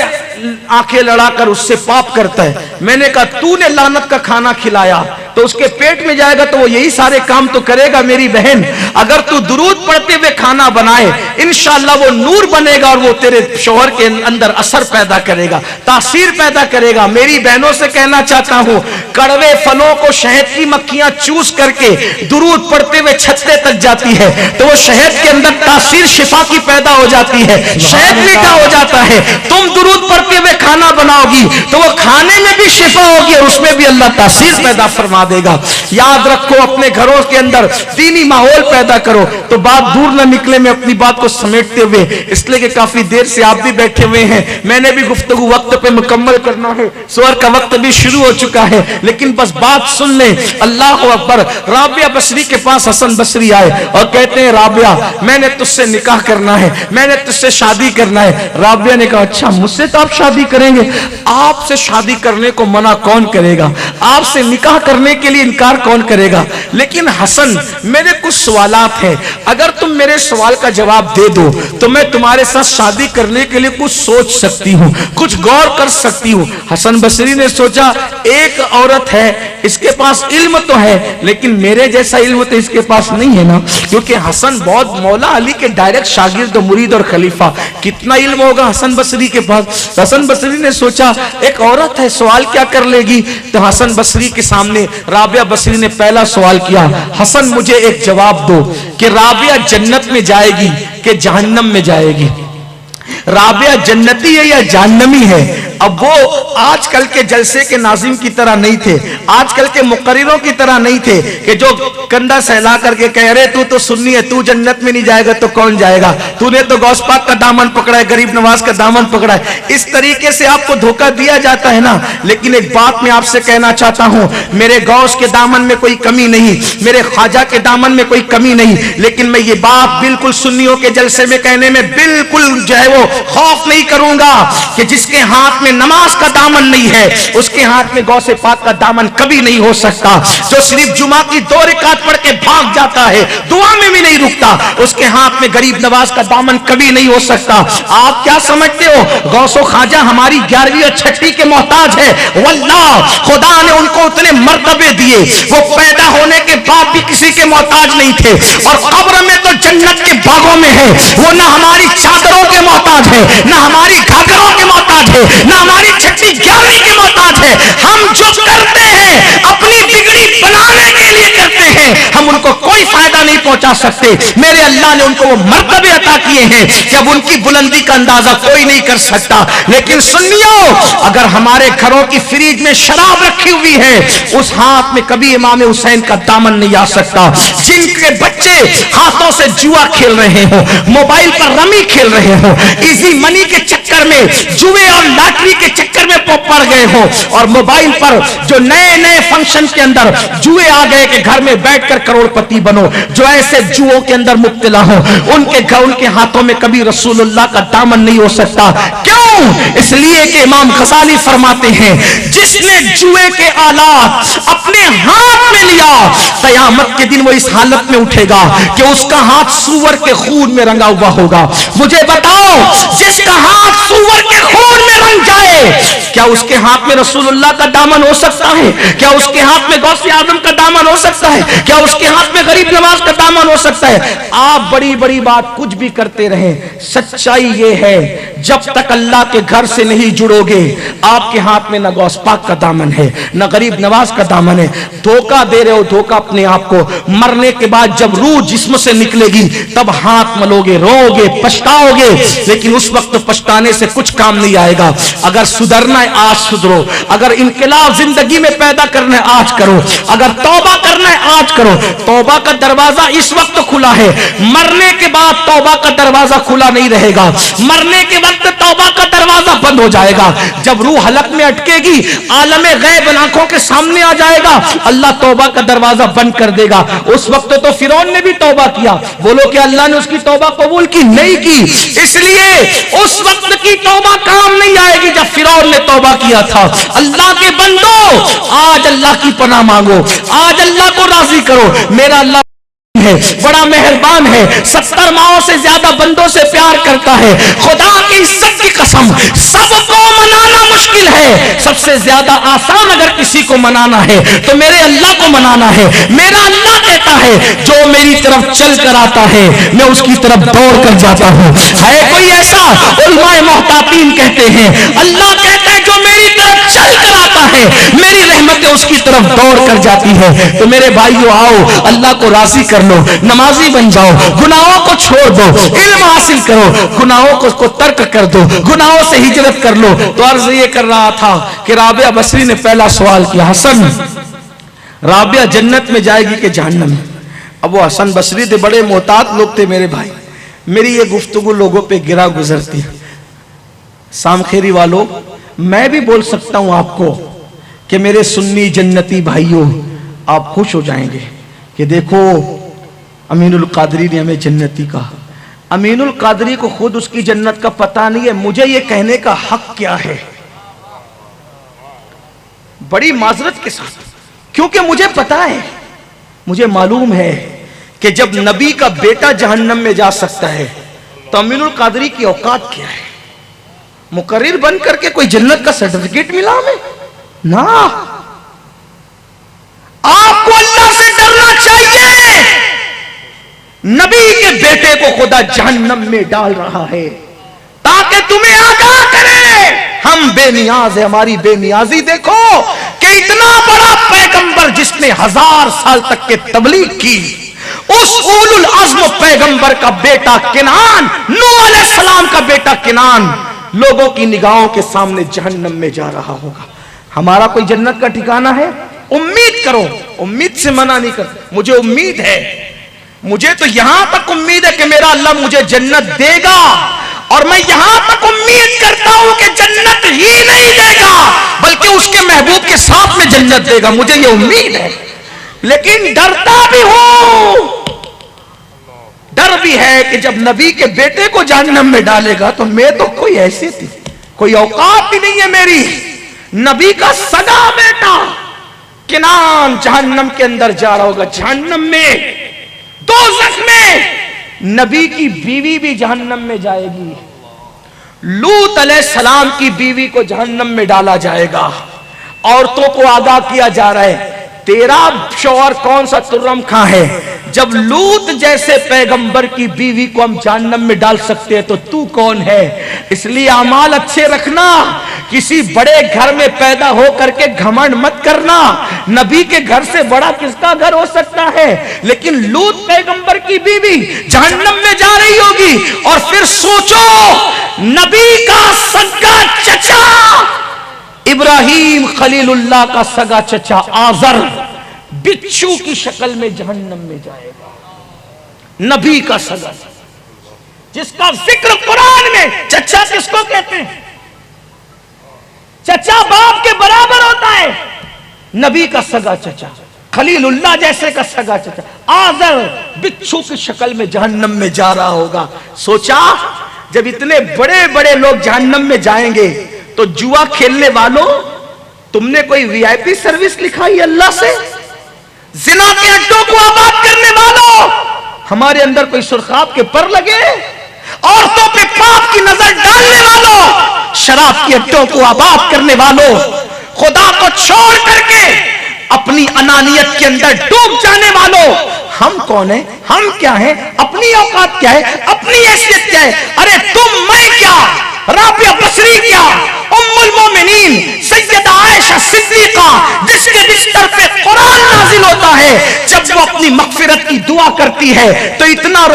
आंखें लड़ाकर उससे पाप करता है। मैंने कहा तूने लानत का खाना खिलाया तो उसके पेट में जाएगा तो वो यही सारे काम तो करेगा। मेरी बहन, अगर तू दुरूद पढ़ते हुए खाना बनाए, इंशाअल्लाह वो नूर बनेगा और वो तेरे शौहर के अंदर असर पैदा करेगा, तासीर पैदा करेगा। मेरी बहनों से कहना चाहता हूं, कड़वे फलों को शहद की मक्खियां चूस करके दुरूद पढ़ते हुए छत्ते तक जाती है तो वो शहद के अंदर तासीर शिफा की पैदा हो जाती है, शहद मीठा हो जाता है। तुम दुरूद पढ़ते हुए खाना बनाओगी तो वो खाने में भी शिफा होगी और उसमें भी अल्लाह तासीर पैदा फरमा फरमा देगा। याद रखो, अपने घरों के अंदर दीनी माहौल पैदा करो। तो बात दूर न निकले मैं अपनी बात को समेटते हुए, इसलिए कि काफी देर से आप भी बैठे हुए हैं, मैंने भी गुफ्तगू वक्त पे मुकम्मल करना है, सुबह का वक्त भी शुरू हो चुका है, लेकिन बस बात सुन ले। अल्लाह अकबर। राबिया बसरी के पास हसन बसरी आए और कहते हैं, राबिया मैंने तुझसे निकाह करना है, मैंने तुझसे शादी करना है। राबिया ने कहा, अच्छा मुझसे तो आप शादी करेंगे? आपसे शादी करने को मना कौन करेगा, आपसे निकाह करने के लिए इनकार कौन करेगा? लेकिन हसन, मेरे कुछ सवालात हैं, अगर तुम मेरे सवाल का जवाब दे दो तो मैं तुम्हारे साथ शादी करने के लिए कुछ सोच सकती हूँ, कुछ गौर कर सकती हूँ। हसन बसरी ने सोचा, एक औरत है, इसके पास इल्म तो है, लेकिन मेरे जैसा इल्म तो इसके पास नहीं है ना, क्योंकि हसन बहुत मौला अली के डायरेक्ट शागिर्द, मुरीद और खलीफा, कितना इल्म होगा हसन बसरी के पास। हसन बसरी ने सोचा, एक औरत है, सवाल क्या कर लेगी? तो हसन बसरी के सामने राबिया बसरी ने पहला सवाल किया, हसन मुझे एक जवाब दो कि राबिया जन्नत में जाएगी कि जहन्नम में जाएगी? राबिया जन्नती है या जहन्नमी है? अब वो आजकल के जलसे के नाजिम की तरह नहीं थे, आजकल के मुकर्रिरों की तरह नहीं थे कि जो कंधा सहला करके कह रहे तू तो सुन्नी है, तू जन्नत में नहीं जाएगा तो कौन जाएगा, तूने तो गौस पाक का दामन पकड़ा है, गरीब नवाज का दामन पकड़ा है। इस तरीके से आपको धोखा दिया जाता है ना। लेकिन एक बात मैं आपसे कहना चाहता हूं, मेरे गौस के दामन में कोई कमी नहीं, मेरे ख्वाजा के दामन में कोई कमी नहीं, लेकिन मैं ये बात बिल्कुल सुन्नियों के जलसे में कहने में बिल्कुल जो है वो खौफ नहीं करूंगा कि जिसके हाथ में नमाज का दामन नहीं है उसके हाथ में गौसे पाक का दामन कभी नहीं हो सकता। जो सिर्फ जुमा की 2 रकात पढ़ के भाग जाता है, दुआ में भी नहीं रुकता, उसके हाथ में गरीब नवाज का दामन कभी नहीं हो सकता। आप क्या समझते हो, गौसो ख्वाजा हमारी 11वीं और 6वीं के मोहताज है? वल्लाह, खुदा ने उनको उतने मर्तबे दिए, वो पैदा होने के बाद भी किसी के मोहताज नहीं थे, और कब्र में तो जन्नत के बागों में है। वो ना हमारी चादरों के मोहताज है, ना हमारी घाघरों के मोहताज है, ना हमारी 6वीं 11वीं के मोहताज है। हम जो करते हैं अपनी बिगड़ी बनाने के लिए करते हैं, हम उनको कोई फायदा नहीं पहुंचा सकते। मेरे अल्लाह ने उनको वो मर्तबे अता किए हैं कि अब उनकी बुलंदी का अंदाजा कोई नहीं कर सकता। लेकिन सुनियो, अगर हमारे घरों की फ्रिज में शराब रखी हुई है, उस हाथ में कभी इमाम हुसैन का दामन नहीं आ सकता। जिनके बच्चे हाथों से जुआ खेल रहे हो, मोबाइल पर रमी खेल रहे हो, इजी मनी के चक्कर में, जुए और लॉटरी के चक्कर में पड़ गए हो, और मोबाइल पर जो नए नए फंक्शन के अंदर जुए आ गए कि घर में बैठकर करोड़पति बनो, जो ऐसे जुओं के अंदर मुब्तला हो, उनके हाथों में कभी रसूलुल्लाह का दामन नहीं हो सकता। क्यों? इसलिए कि इमाम गजाली फरमाते हैं, जिसने जुए के आलात अपने हाथ में लिया, कयामत के दिन वो इस हालत में उठेगा कि उसका हाथ सूअर के खून में रंगा हुआ होगा। मुझे बताओ, जिसका हाथ सूअर के खून में रंग जाए, क्या उसके हाथ में रसूलुल्लाह का दामन हो सकता है? क्या उसके हाथ में गौसे आजम का दामन हो सकता है? क्या उसके हाथ में गरीब नवाज का दामन हो सकता है? आप बड़ी बड़ी बात कुछ भी करते रहे, सच्चाई ये है, जब तक अल्लाह के घर से नहीं जुड़ोगे, आपके हाथ में न गौस पाक का दामन है, न गरीब नवाज का दामन है। धोखा दे रहे हो, धोखा अपने आप को। मरने के बाद जब रूह जिस्म से निकलेगी, तब हाथ मलोगे, रोगे, पछताओगे, लेकिन उस वक्त पछताने से कुछ काम नहीं आएगा। अगर सुधरना है आज सुधरो, अगर इनकलाब जिंदगी में पैदा करना है आज करो, अगर तौबा करना है आज करो। तौबा का दरवाजा इस वक्त खुला है, मरने के बाद तौबा का दरवाजा खुला नहीं रहेगा। मरने के वक्त तौबा का दरवाजा बंद हो जाएगा। जब रूह हलक में अटकेगी, आलमे गैब आंखों के सामने आ जाएगा, अल्लाह तौबा का दरवाजा बंद कर देगा। उस वक्त तो फिरौन ने भी तौबा किया, बोलो कि अल्लाह ने उसकी तौबा कबूल की? नहीं की। इसलिए उस वक्त की तौबा काम नहीं आएगी जब फिरौन ने तौबा किया था। अल्लाह के बंदो, आज अल्लाह की पनाह मांगो, आज अल्लाह को राजी करो। मेरा अल्लाह है, बड़ा मेहरबान है, 70 माओं से ज्यादा बंदों से प्यार करता है। खुदा की इज्जत की कसम, सबको मनाना मुश्किल है, सबसे ज्यादा आसान अगर किसी को मनाना है तो मेरे अल्लाह को मनाना है। मेरा अल्लाह कहता है, जो मेरी तरफ चल कर आता है मैं उसकी तरफ दौड़ कर जाता हूँ। है कोई ऐसा? उलमाए मोहतातीन कहते हैं, अल्लाह कहता है जो मेरी तरफ चल कर आता है, मेरी रहमतें उसकी तरफ दौड़ कर जाती है। तो मेरे भाइयों, आओ अल्लाह को राजी कर लो, नमाजी बन जाओ, गुनाहों को छोड़ दो, इल्म हासिल करो, गुनाहों को तर्क कर दो, गुनाहों से हिजरत कर लो। तो अर्ज ये कर रहा था कि राबिया बसरी ने पहला सवाल किया, हसन राबिया जन्नत में जाएगी कि जहन्नम में? अब वो हसन बसरी थे, बड़े मोहतात लोग थे मेरे भाई, मेरी ये गुफ्तगू लोगों पे गिरा गुजरती है। सामखेरी वालों, मैं भी बोल सकता हूं आपको कि मेरे सुन्नी जन्नती भाइयों, आप खुश हो जाएंगे कि देखो अमीनुल कादरी ने हमें जन्नती कहा। अमीनुल कादरी को खुद उसकी जन्नत का पता नहीं है, मुझे ये कहने का हक क्या है? बड़ी माजरत के साथ, क्योंकि मुझे पता है, मुझे मालूम है कि जब नबी का बेटा जहन्नम में जा सकता है तो अमीनुल कादरी की औकात क्या है? मुकर्रिर बन करके कोई जन्नत का सर्टिफिकेट मिला हमें ना। आपको अल्लाह से डरना चाहिए। नबी के बेटे को खुदा जहन्नम में डाल रहा है ताकि तुम्हें आगाह करे हम बेनियाज है, हमारी बेनियाजी देखो कि इतना बड़ा पैगंबर जिसने 1000 साल तक के तबलीग की, उस उलुल अज़्म पैगंबर का बेटा किनान, नूह अलैहिस्सलाम का बेटा किनान लोगों की निगाहों के सामने जहन्नम में जा रहा होगा। हमारा कोई जन्नत का ठिकाना है? उम्मीद करो, उम्मीद से मना नहीं कर, मुझे उम्मीद है, मुझे तो यहां तक उम्मीद है कि मेरा अल्लाह मुझे जन्नत देगा, और मैं यहां तक उम्मीद करता हूं कि जन्नत ही नहीं देगा बल्कि उसके महबूब के साथ में जन्नत देगा, मुझे ये उम्मीद है। लेकिन डरता भी हूं, डर भी है कि जब नबी के बेटे को जहन्नम में डालेगा तो मैं तो कोई हैसियत ही, कोई औकात ही नहीं है मेरी। नबी का सगा बेटा किनान जहन्नम के अंदर जा रहा होगा, जहन्नम में, दोज़ख में। नबी की बीवी भी जहन्नम में जाएगी। लूत अलैहिस्सलाम की बीवी को जहन्नम में डाला जाएगा। औरतों को आगाह किया जा रहा है, तेरा शौहर कौन सा तुर्रम खां है? जब लूत जैसे पैगंबर की बीवी को हम जहन्नम में डाल सकते हैं तो तू कौन है? इसलिए अमाल अच्छे रखना, किसी बड़े घर में पैदा हो करके घमंड मत करना। नबी के घर से बड़ा किसका घर हो सकता है? लेकिन लूत पैगंबर की बीवी जहन्नम में जा रही होगी, और फिर सोचो नबी का सगा चचा इब्राहिम खलीलुल्लाह का सगा चचा आजर बिच्छू की शक्ल में जहन्नम में जाएगा। नबी का सगा, जिसका जिक्र कुरान में, चचा किसको कहते हैं? चचा बाप के बराबर होता है। नबी का सगा चचा, खलीलुल्लाह जैसे का सगा चचा आजर बिच्छू की शक्ल में जहन्नम में जा रहा होगा। सोचा जब इतने बड़े बड़े लोग जहन्नम में जाएंगे तो जुआ खेलने वालों, तुमने कोई वीआईपी सर्विस लिखाई अल्लाह से? जिना के अड्डों को आबाद करने वालों, हमारे अंदर कोई सुर्खाब के पर लगे? औरतों पे पाप की नजर डालने वालों, शराब के अड्डों को आबाद करने वालों, खुदा को छोड़ करके अपनी अनानियत के अंदर डूब जाने वालों, हम कौन है? हम क्या है? अपनी औकात क्या है? अपनी हैसियत क्या है? अरे तुम, मैं क्या, राबिया बसरी क्या, उम्मुल मोमिनीन सैयदा आयशा सिद्दीका, जिसके बिस्तर पे कुरान नाजिल होता है, जब वो अपनी मगफिरत की दुआ करती है तो इतना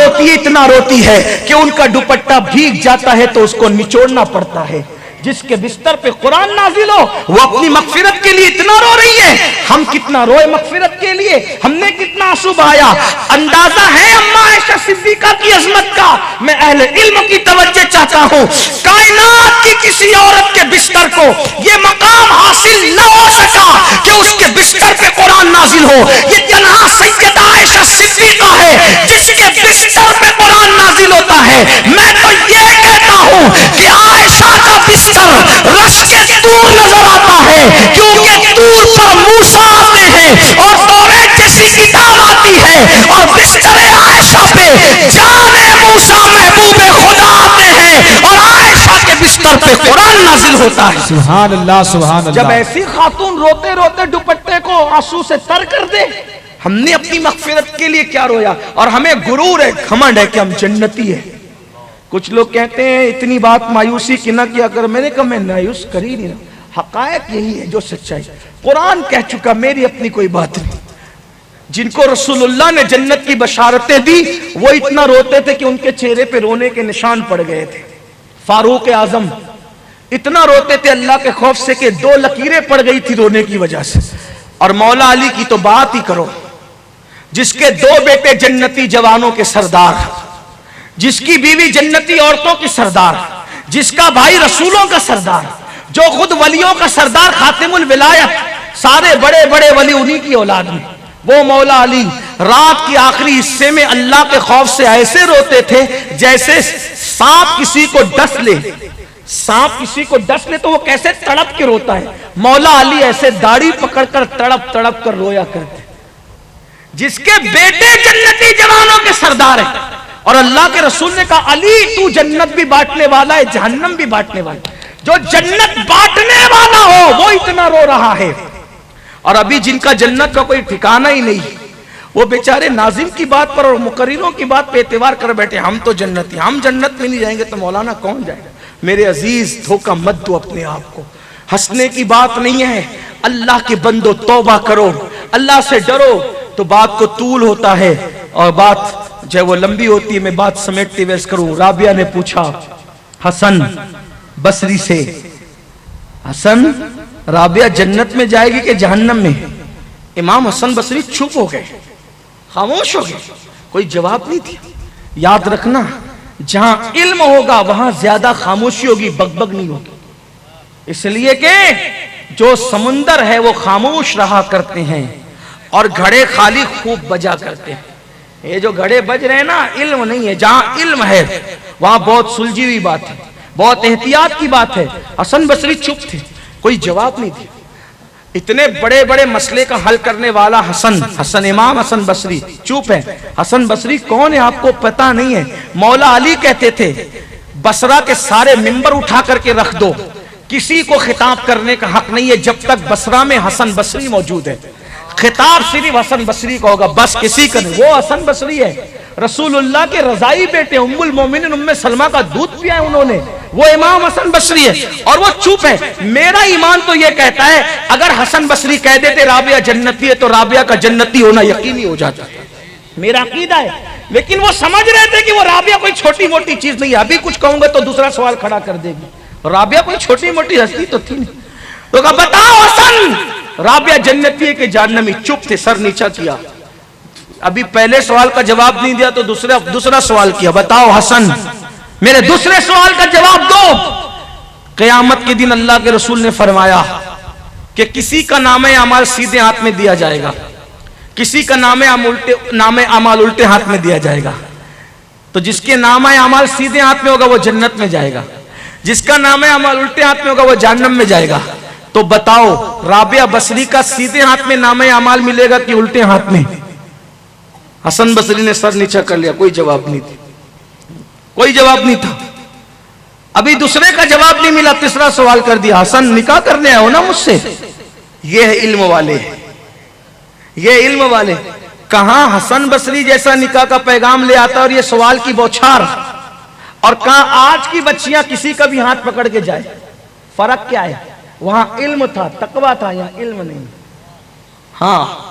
रोती है कि उनका दुपट्टा भीग जाता है तो उसको निचोड़ना पड़ता है। जिसके बिस्तर पे कुरान नाजिल हो वो अपनी मगफिरत के लिए इतना रो रही है, हम कितना रोए मगफिरत के लिए, हमने कितना आंसू बहाया। अंदाजा है अम्मा आयशा सिद्दीका की अजमत का। मैं अहले इल्म की तवज्जो चाहता हूं, कायनात की किसी औरत के बिस्तर को यह मकाम हासिल न हो सका कि उसके बिस्तर पे कुरान नाजिल हो। ये तन्हा सैयदा आयशा सिद्दीका है जिसके बिस्तर पे कुरान नाजिल होता है। मैं तो ये कहता हूं कि आयशा का बिस्तर रश के तूर नजर आता है, क्योंकि तूर पर मूसा आते हैं और तौरात जैसी किताब आती है, और बिस्तर आयशा पे जाने मूसा महबूबे खुदा आते हैं और आयशा के बिस्तर पे कुरान नाजिल होता है। सुभान अल्लाह, सुभान अल्लाह। जब ऐसी खातून रोते रोते दुपट्टे को आंसू से तर कर दे, हमने अपनी मगफिरत के लिए क्या रोया? और हमें गुरूर है, घमंड है कि हम जन्नती है। कुछ लोग कहते हैं इतनी बात मायूसी की ना किया कर। मैंने कहा मैं मायूस कर ही नहीं रहा, हकायक यही है जो सच्चाई। कुरान कह चुका, मेरी अपनी कोई बात नहीं। जिनको रसूलुल्लाह ने जन्नत की बशारतें दी वो इतना रोते थे कि उनके चेहरे पे रोने के निशान पड़ गए थे। फारूक आजम इतना रोते थे अल्लाह के खौफ से कि 2 लकीरें पड़ गई थी रोने की वजह से। और मौला अली की तो बात ही करो, जिसके 2 बेटे जन्नती जवानों के सरदार, जिसकी बीवी जन्नती औरतों की सरदार, जिसका भाई रसूलों का सरदार, जो खुद वलियों का सरदार, खातिमुल विलायत, सारे बड़े बड़े वली उन्हीं की औलाद में, वो मौला अली रात के आखिरी हिस्से में अल्लाह के खौफ से ऐसे रोते थे जैसे सांप किसी को डस ले। सांप किसी को डस ले तो वो कैसे तड़प के रोता है, मौला अली ऐसे दाढ़ी पकड़कर तड़प तड़प कर रोया करते। जिसके बेटे जन्नती जवानों के सरदार हैं और अल्लाह के रसूल ने कहा अली तू जन्नत भी बांटने वाला है, जहन्नम भी बांटने वाला। जो जन्नत बांटने वाला हो वो इतना रो रहा है, और अभी जिनका जन्नत का कोई ठिकाना ही नहीं, वो बेचारे नाजिम की बात पर और मुकर्रिरों की बात पे एतबार कर बैठे, हम तो जन्नती, हम जन्नत में नहीं जाएंगे तो मौलाना कौन जाएगा। मेरे अजीज, धोखा मत दो अपने आप को, हंसने की बात नहीं है। अल्लाह के बंदो तौबा करो, अल्लाह से डरो, तो बात को तूल होता है और बात जो वो लंबी होती है। मैं बात समेटते हुए करूं, राबिया ने पूछा हसन बसरी से, हसन राबिया जन्नत में जाएगी कि जहन्नम में? इमाम हसन बसरी चुप हो गए, खामोश हो गए, कोई जवाब नहीं दिया। याद रखना, जहां इल्म होगा वहां ज्यादा खामोशी होगी, बकबक नहीं होगी। इसलिए कि जो समुंदर है वो खामोश रहा करते हैं और घड़े खाली खूब बजा करते हैं। ये जो घड़े बज रहे हैं ना, इल्म नहीं है। जहां इल्म है वहां बहुत सुलझी हुई बात है, बहुत एहतियात की बात है। हसन बसरी चुप थे, कोई जवाब नहीं दिया। इतने बड़े बड़े मसले का हल करने वाला हसन इमाम हसन बसरी चुप है। हसन बसरी कौन है आपको पता नहीं है? मौला अली कहते थे बसरा के सारे मिंबर उठा करके रख दो, किसी को खिताब करने का हक नहीं है जब तक बसरा में हसन बसरी मौजूद है। खिताब सिर्फ हसन बसरी का होगा, बस किसी का नहीं। वो हसन बसरी है, रसूलुल्लाह के रजाई बेटे, उम्मुल मोमिनीन उम्मे सलमा का दूध पिया है उन्होंने, वो इमाम हसन बसरी है और वो चुप है। मेरा ईमान तो ये कहता है अगर हसन बसरी कह देते राबिया जन्नती है तो राबिया का जन्नती होना यकीनी हो जाता, मेरा अकीदा है। लेकिन वो समझ रहे थे कि वो राबिया कोई छोटी मोटी चीज नहीं है, अभी कुछ कहूंगा तो दूसरा सवाल खड़ा कर देगी। राबिया कोई छोटी मोटी हस्ती तो थी नहीं। तो कहा बताओ हसन, राबिया जन्नती है कि जहन्नमी? चुप थे, सर नीचा किया। अभी पहले सवाल का जवाब नहीं दिया तो दूसरा सवाल किया, बताओ हसन मेरे दूसरे सवाल का जवाब दो। क़यामत के दिन अल्लाह के रसूल ने फरमाया कि किसी का नामे अमाल सीधे हाथ में दिया जाएगा, किसी का नामे अमाल उल्टे हाथ में दिया जाएगा। तो जिसके नामे अमाल सीधे हाथ में होगा वो जन्नत में जाएगा, जिसका नामे अमाल उल्टे हाथ में होगा वो जहन्नम में जाएगा। तो बताओ राबिया बसरी का सीधे हाथ में नामे अमाल मिलेगा कि उल्टे हाथ में? हसन बसरी ने सर नीचा कर लिया, कोई जवाब नहीं था, कोई जवाब नहीं था। अभी दूसरे का जवाब नहीं मिला, तीसरा सवाल कर दिया, हसन निकाह करने आए हो ना मुझसे? ये है इल्म वाले, ये इल्म वाले। कहां हसन बसरी जैसा निकाह का पैगाम ले आता और ये सवाल की बौछार, और कहां आज की बच्चियां किसी का भी हाथ पकड़ के जाए। फर्क क्या है? वहां इल्म था, तकवा था, यहां इल्म नहीं। हाँ,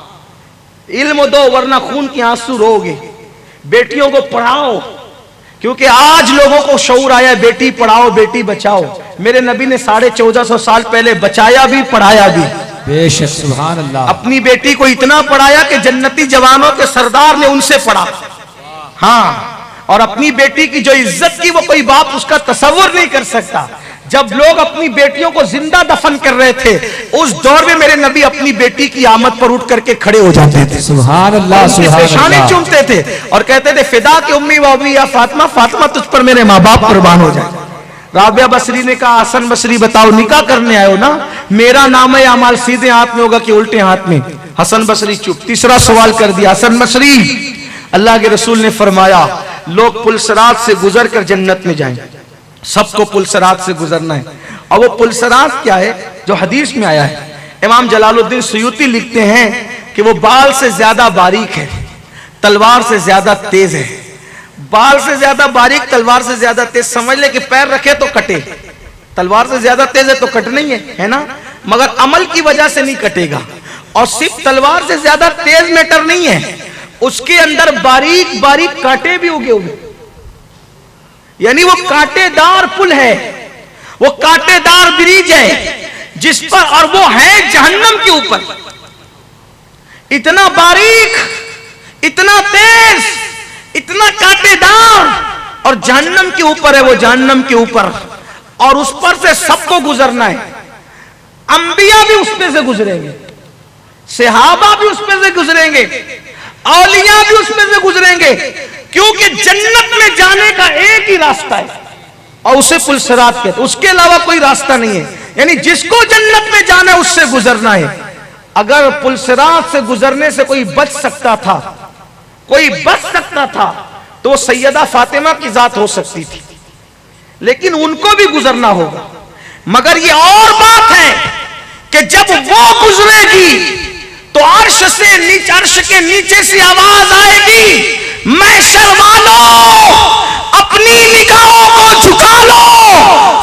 इल्म दो वरना खून के आंसू रोगे। बेटियों को पढ़ाओ, क्योंकि आज लोगों को शऊर आया है बेटी पढ़ाओ बेटी बचाओ। मेरे नबी ने 1450 साल पहले बचाया भी पढ़ाया भी। बेशक, सुभान अल्लाह। अपनी बेटी को इतना पढ़ाया कि जन्नती जवानों के सरदार ने उनसे पढ़ा। हाँ, और अपनी बेटी की जो इज्जत की वो कोई बाप उसका तसव्वुर नहीं कर सकता। जब लोग अपनी बेटियों को जिंदा दफन कर रहे थे उस दौर में मेरे नबी अपनी बेटी की आमद पर उठ करके खड़े हो जाते थे, सुभान अल्लाह, सुभान अल्लाह, चूमते थे और कहते थे फिदा के उम्मी व अबी या फातिमा, फातिमा तुझ पर मेरे माँ बाप कुर्बान हो जाए। राबिया बसरी ने कहा हसन बसरी बताओ निकाह करने आए हो ना, मेरा नाम है अमाल सीधे हाथ में होगा कि उल्टे हाथ में? हसन बसरी चुप। तीसरा सवाल कर दिया, हसन बसरी अल्लाह के रसूल ने फरमाया लोग पुलसरात से गुजर कर जन्नत में जाएंगे, सबको पुलसरात से गुजरना है। और वो पुलसरात क्या है जो हदीस में आया है? इमाम जलालुद्दीन सुयूती लिखते हैं कि वो बाल से ज्यादा बारीक है, तलवार से ज्यादा तेज है। बाल से ज्यादा बारीक, तलवार से ज्यादा तेज। समझ ले कि पैर रखे तो कटे, तलवार से ज्यादा तेज है तो कटना ही है ना, मगर अमल की वजह से नहीं कटेगा। और सिर्फ तलवार से ज्यादा तेज मैटर नहीं है, उसके अंदर बारीक बारीक कांटे भी उगे हुए, यानी वो कांटेदार पुल है, वो कांटेदार ब्रिज है जिस पर, और वो है जहन्नम के ऊपर। इतना बारीक, इतना तेज, इतना कांटेदार, और जहन्नम के ऊपर है वो, जहन्नम के ऊपर, और उस पर से सबको गुजरना है। अंबिया भी उस पे से गुजरेंगे, सहाबा भी उस पे से गुजरेंगे, औलिया भी उस पे से गुजरेंगे, क्योंकि जन्नत में जाने का एक ही रास्ता है और उसे पुल सिरात कहते हैं, उसके अलावा कोई रास्ता नहीं है। यानी जिसको जन्नत में जाना है उससे गुजरना है। अगर पुल सिरात से गुजरने से कोई बच सकता था, कोई बच सकता था, तो सैयदा फातिमा की जात हो सकती थी, लेकिन उनको भी गुजरना होगा। मगर ये और बात है कि जब वो गुजरेगी तो अर्श से नीचे, अर्श के नीचे से आवाज आएगी, मैं शर्मानो, अपनी निगाहों को झुका लो,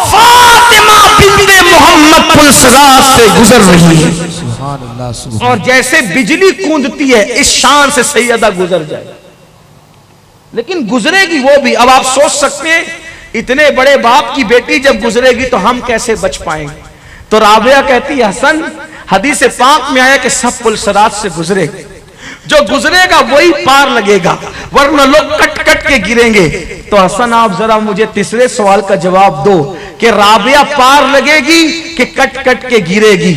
फातिमा बिन्ते मोहम्मद पुल सिरात से गुजर रही है। सुभान अल्लाह, सुभान। और जैसे बिजली कूदती है, इस शान से सैयदा गुजर जाए, लेकिन गुजरेगी वो भी। अब आप सोच सकते हैं, इतने बड़े बाप की बेटी जब गुजरेगी तो हम कैसे बच पाएंगे? तो राबिया कहती है, हसन, हदीस पाक में आया कि सब पुल सिरात से गुजरे, जो गुजरेगा वही पार लगेगा, वरना लोग कट कट के गिरेंगे। तो हसन, आप जरा मुझे तीसरे सवाल का जवाब दो कि राबिया पार लगेगी कि कट कट के गिरेगी?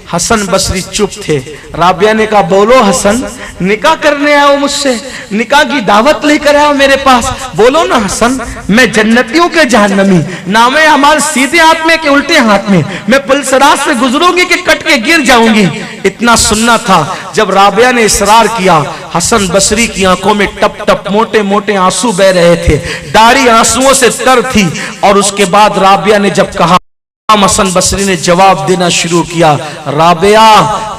हसन बसरी चुप थे। राबिया ने कहा, बोलो हसन, निकाह करने आए हो मुझसे, निकाह की दावत लेकर आए हो मेरे पास, बोलो ना हसन। मैं जन्नतियों के जहन्नमी, नामे अमाल सीधे हाथ में कि उल्टे हाथ में, मैं पुल सिरात से गुजरूंगी कि कट के गिर जाऊंगी? इतना सुनना था। जब राबिया ने इसरार किया, हसन बसरी की आंखों में टप टप मोटे मोटे आंसू बह रहे थे, दाढ़ी आंसुओं से तर थी। और उसके बाद राबिया ने जब कहा, हसन बसरी ने जवाब देना शुरू किया, राबिया,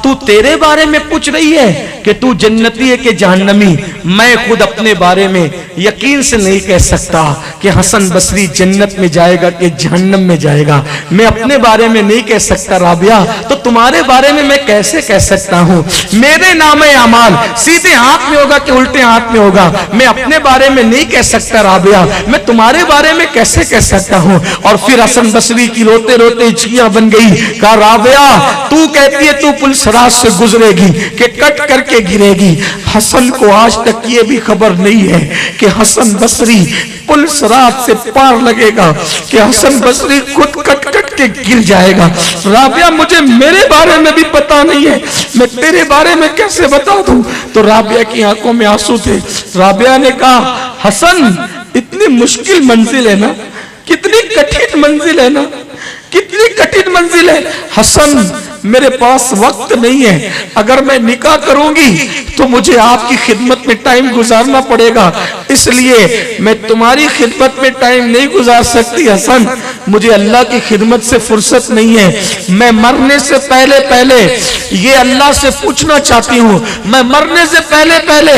तू तेरे बारे में पूछ रही है कि तू जन्नती है कि जहन्नमी? मैं खुद अपने बारे में यकीन से नहीं कह सकता कि हसन बसरी जन्नत में जाएगा कि जहन्नम में जाएगा। मैं अपने बारे में नहीं कह सकता राबिया, तो तुम्हारे बारे में मैं कैसे कह सकता हूँ? मेरे नामे अमाल सीधे हाथ में होगा कि उल्टे हाथ में होगा, मैं अपने बारे में नहीं कह सकता राबिया, मैं तुम्हारे बारे में कैसे कह सकता हूँ? और फिर हसन बसरी की रोते रोते चिड़िया बन गई। कहा, राबिया, तू कहती है तू पुल सिरात से गुजरेगी कि कट करके गिरेगी? हसन को आज तक ये भी खबर नहीं है कि हसन बसरी पुल सिरात से पार लगेगा कि हसन बसरी खुद कट कट के गिर जाएगा। राबिया, मुझे मेरे बारे में भी पता नहीं है, मैं तेरे बारे में कैसे बता दूं? तो राबिया की आंखों में आंसू थे। राबिया ने कहा, हसन, इतनी मुश्किल मंजिल है ना, कितनी कठिन मंजिल है ना, कितनी कठिन मंजिल है। हसन, मेरे पास वक्त नहीं है, अगर मैं निकाह करूंगी तो मुझे आपकी खिदमत में टाइम गुजारना पड़ेगा, इसलिए मैं तुम्हारी खिदमत में टाइम नहीं गुजार सकती। हसन, मुझे अल्लाह की खिदमत से फुर्सत नहीं है, मैं मरने से पहले पहले ये अल्लाह से पूछना चाहती हूँ, मैं मरने से पहले पहले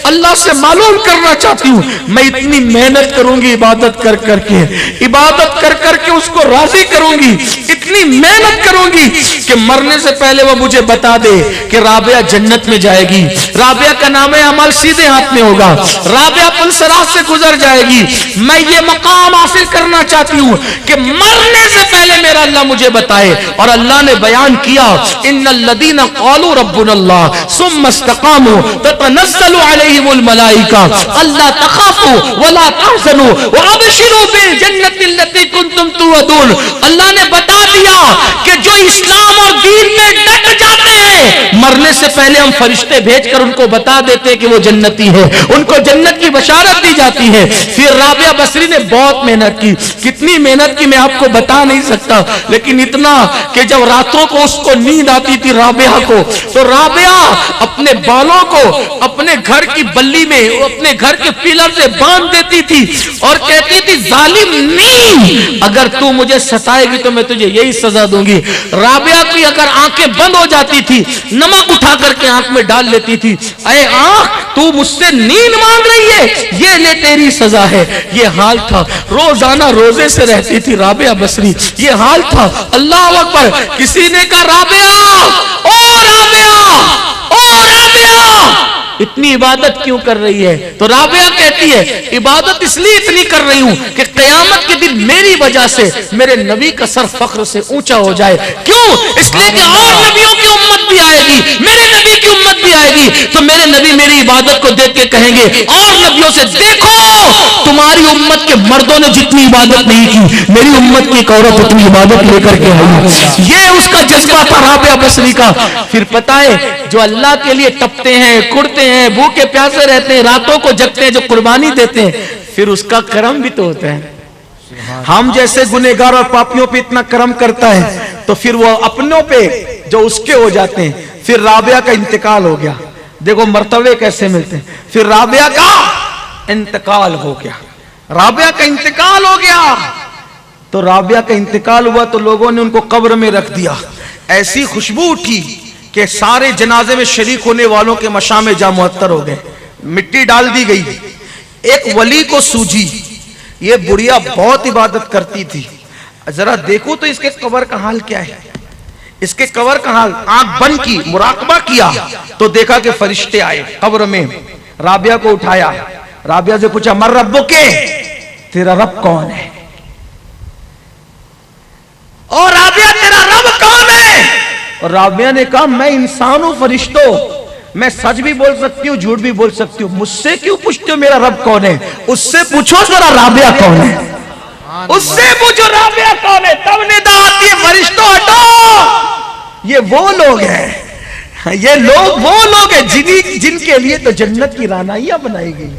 अल्लाह से मालूम करना चाहती हूँ, मैं इतनी मेहनत करूंगी इबादत कर करके, इबादत कर करके उसको राजी करूंगी, इतनी मेहनत करूंगी कि मरने से पहले वो मुझे बता दे कि राबिया जन्नत में जाएगी, राबिया का नाम है अमल सीधे हाथ में होगा, राबिया पुल सिरात से गुजर जाएगी। मैं ये मकाम हासिल करना चाहती हूँ कि मरने से पहले मेरा अल्लाह मुझे बताए। और अल्लाह ने बयान किया, इन्नल्लज़ीना क़ालू रब्बुनल्लाह सुम्मा इस्तक़ामू ततनज़्ज़लु अलैहिमुल मलाइका अल्ला तख़ाफू वला तहज़नू व अबशिरू बिल जन्नति अल्लती कुंतुम तुअदून। अल्लाह ने बता दिया कि जो इस्लाम और दीन में डट जाते हैं, मरने से पहले हम फरिश्ते भेजकर उनको बता देते हैं कि वो जन्नती है, उनको जन्नत की बशारत दी जाती है। फिर राबिया बसरी ने बहुत मेहनत की, कितनी मेहनत की मैं आपको बता नहीं सकता, लेकिन इतना कि जब रातों को उसको नींद आती थी राबिया को, तो राबिया अपने बालों को अपने घर की बल्ली में, अपने घर के पिलर से बांध देती थी और कहती थी, जालिम नींद, अगर तू मुझे सताएगी तो मैं तुझे यही सजा दूंगी। राबिया की अगर आंखें बंद हो जाती थी, नमक उठा करके आंख में डाल लेती थी, अरे आंख, तू मुझसे नींद मांग रही है, ये ले तेरी सजा है। ये हाल था, रोजाना रोजे से रहती थी राबिया बसरी, ये हाल था। अल्लाह अकबर। किसी ने कहा, राबिया, ओ राबिया, ओ राबिया, इतनी इबादत क्यों कर रही है? तो राबिया कहती है इबादत इसलिए इतनी कर रही हूं कि क़यामत के दिन मेरी वजह से मेरे नबी का सर फख्र से ऊंचा हो जाए। क्यों? इसलिए कि और नबियों की उम्मत भी आएगी, मेरे नबी की उम्मत भी आएगी, तो मेरे नबी मेरी इबादत को देख के कहेंगे और नबियों से, देखो तुम्हारी उम्मत के मर्दों ने जितनी इबादत नहीं की, मेरी उम्मत की एक औरत उतनी इबादत लेकर के आई। ये उसका जज्बा था राबिया बसरी का। फिर पता है जो अल्लाह के लिए तपते हैं, कुड़ते हैं, भूखे प्यासे रहते हैं, रातों को जगते हैं, जो कुर्बानी देते हैं, फिर उसका करम भी तो होता है। हम जैसे गुनहगार और पापियों पे इतना करम करता है तो फिर वो अपनों पे जो उसके हो जाते हैं। फिर राबिया का इंतकाल हो गया। देखो मर्तबे कैसे मिलते हैं। फिर राबिया का इंतकाल हो गया, राबिया का इंतकाल हो गया। तो राबिया का इंतकाल हुआ तो लोगों ने उनको कब्र में रख दिया। ऐसी खुशबू उठी कि सारे जनाजे में शरीक होने वालों के मशामे जा मुअत्तर हो गए। मिट्टी डाल दी गई। एक वली को सूझी, ये बुढ़िया बहुत इबादत करती थी, जरा देखो तो इसके कब्र का हाल क्या है। इसके कब्र का हाल, आंख बंद की, मुराकबा किया तो देखा कि फरिश्ते आए कब्र में। राबिया को उठाया, राबिया से पूछा मर रब्बो के, तेरा रब कौन है? और राबिया तेरा रब कौन है? और राबिया ने कहा मैं इंसान हूं फरिश्तों, मैं सच भी बोल सकती हूँ, झूठ भी बोल सकती हूँ, मुझसे क्यों पूछते हो मेरा रब कौन है? उससे पूछो जरा राबिया कौन है, उससे पूछो राबिया कौन है। तब निदा आती है फरिश्तों हटो। ये वो लोग हैं, ये लोग वो लोग हैं जिनके लिए तो जन्नत की रानाइयां बनाई गई।